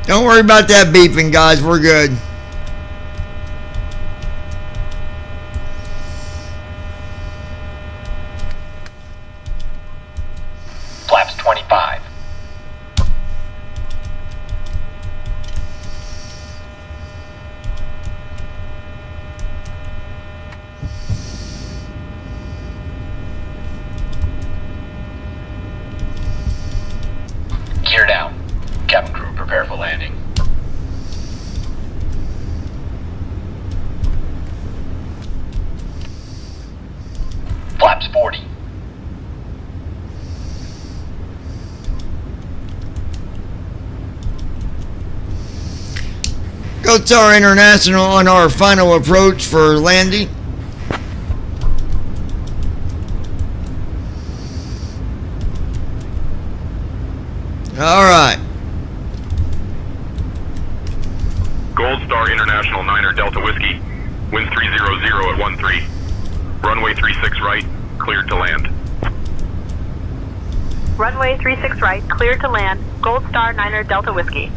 Don't worry about that beeping, guys. We're good. Flaps 25. Gear down. Cabin crew, prepare for landing. Flaps 40. Gold Star International on our final approach for landing. All right. Gold Star International 9er Delta Whiskey. Winds 300 at 13. Runway 36 right. Cleared to land. Runway 36 right, cleared to land. Gold Star 9er Delta Whiskey.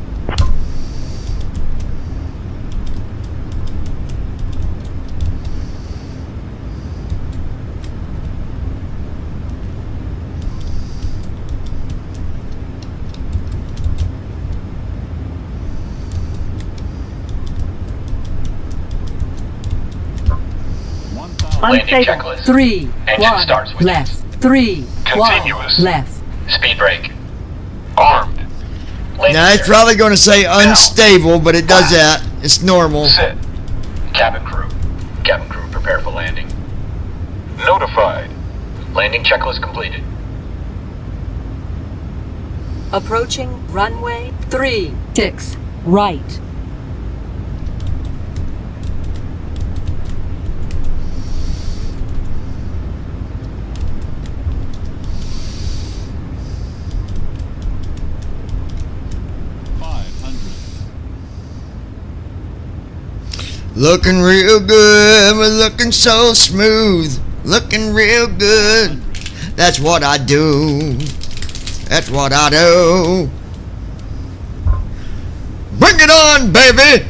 Landing checklist. 3, Engine 1, starts with left. 3, Continuous. 1, left. Speed brake. Armed. Landing Now it's gear. probably going to say unstable, but it does that. It's normal. Sit. Cabin crew. Cabin crew, prepare for landing. Notified. Landing checklist completed. Approaching runway 36 right. Looking real good, we're looking so smooth. Looking real good. That's what I do. That's what I do. Bring it on, baby.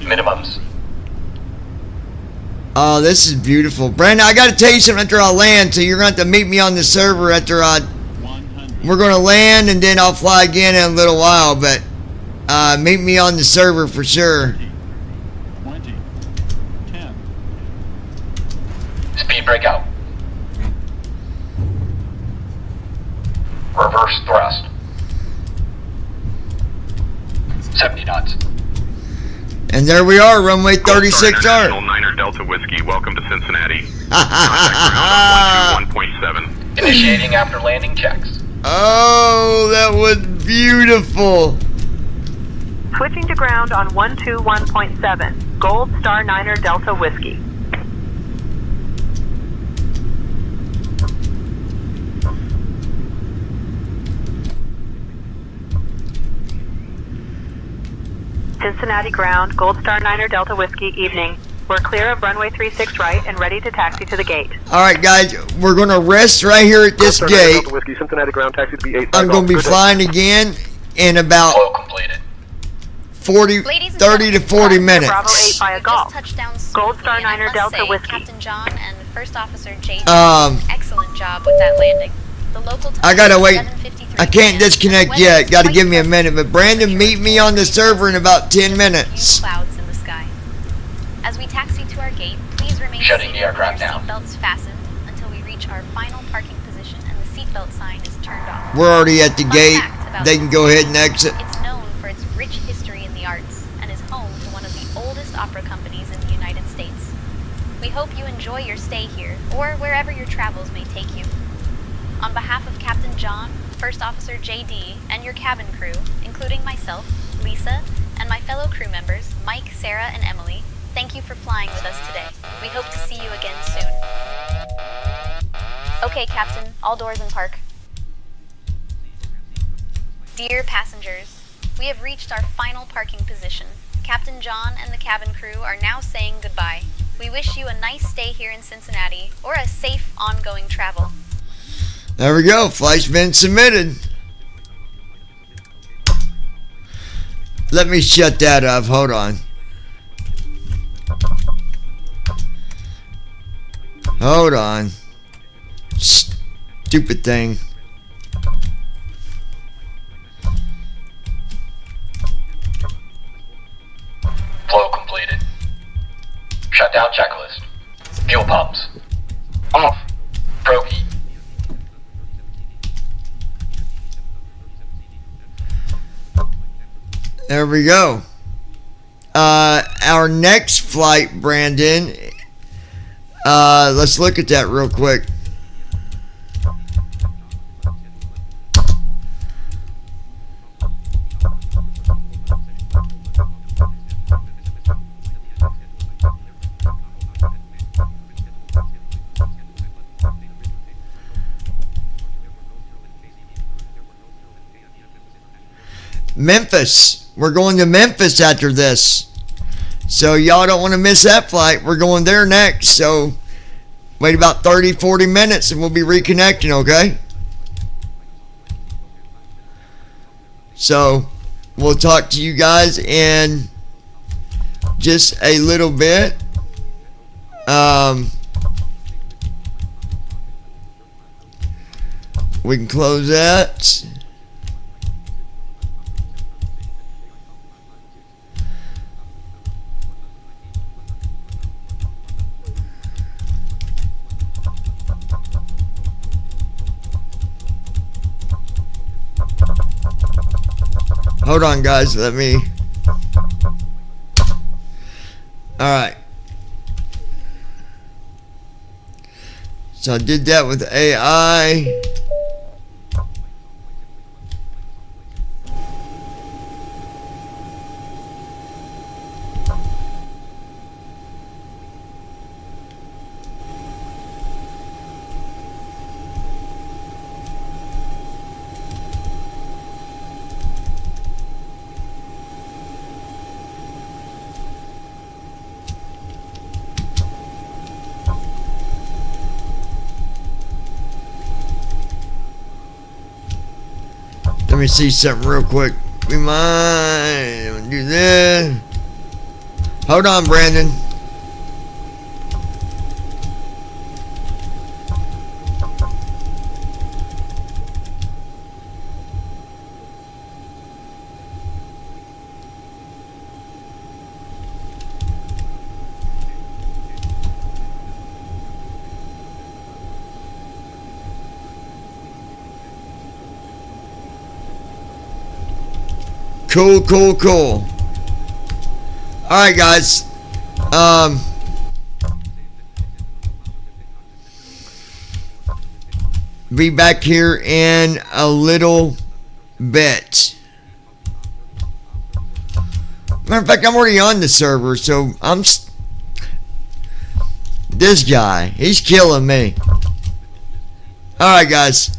Minimums. Oh, this is beautiful. Brandon, I got to tell you something after I land, so you're going to have to meet me on the server after we're going to land, and then I'll fly again in a little while, but meet me on the server for sure. 20, 10. Speed breakout. Reverse thrust. 70 knots. And there we are, runway 36R. International Niner Delta Whiskey, welcome to Cincinnati. Contact ground on 121.7. Initiating after landing checks. Oh, that was beautiful. Switching to ground on 121.7, Gold Star Niner Delta Whiskey. Cincinnati ground, Gold Star Niner Delta Whiskey, evening. We're clear of runway 36 right and ready to taxi to the gate. All right, guys, we're going to rest right here at this Gold Star Niner gate. Delta Whiskey, Cincinnati ground taxi to be 8. I'm going to be flying again in about 30 to 40 minutes. Bravo 8 by a golf. Gold Star Niner Delta Whiskey. Captain John and First Officer J.D. Excellent job with that landing. The local time I got to wait. 7:53 I can't disconnect yet. Got to give me a minute. But Brandon, meet me on the server in about 10 minutes. Clouds in the sky. As we taxi to our gate, please remain Shutting seated the aircraft with your down. seatbelts fastened until we reach our final parking position and the seatbelt sign is turned off. We're already at the gate. They can go ahead and exit. It's known for its rich history in the arts and is home to one of the oldest opera companies in the United States. We hope you enjoy your stay here or wherever your travels may take you. On behalf of Captain John, First Officer J.D., and your cabin crew, including myself, Lisa, and my fellow crew members, Mike, Sarah, and Emily, thank you for flying with us today. We hope to see you again soon. Okay, Captain, all doors in park. Dear passengers, we have reached our final parking position. Captain John and the cabin crew are now saying goodbye. We wish you a nice stay here in Cincinnati, or a safe ongoing travel. There we go. Flight's been submitted. Let me shut that off. Hold on. Hold on. Stupid thing. Flow completed. Shutdown checklist. Fuel pumps. Off. Probe heat. There we go. Our next flight, Brandon. Let's look at that real quick. Memphis. We're going to Memphis after this. So y'all don't want to miss that flight. We're going there next. So wait about 30-40 minutes and we'll be reconnecting, okay? So we'll talk to you guys in just a little bit. We can close that. Hold on, guys. Let me. All right. So I did that with AI. Let me see something real quick. We might do this. Hold on, Brandon. Cool, cool, cool. Alright, guys. Be back here in a little bit. Matter of fact, I'm already on the server, so this guy, he's killing me. Alright, guys.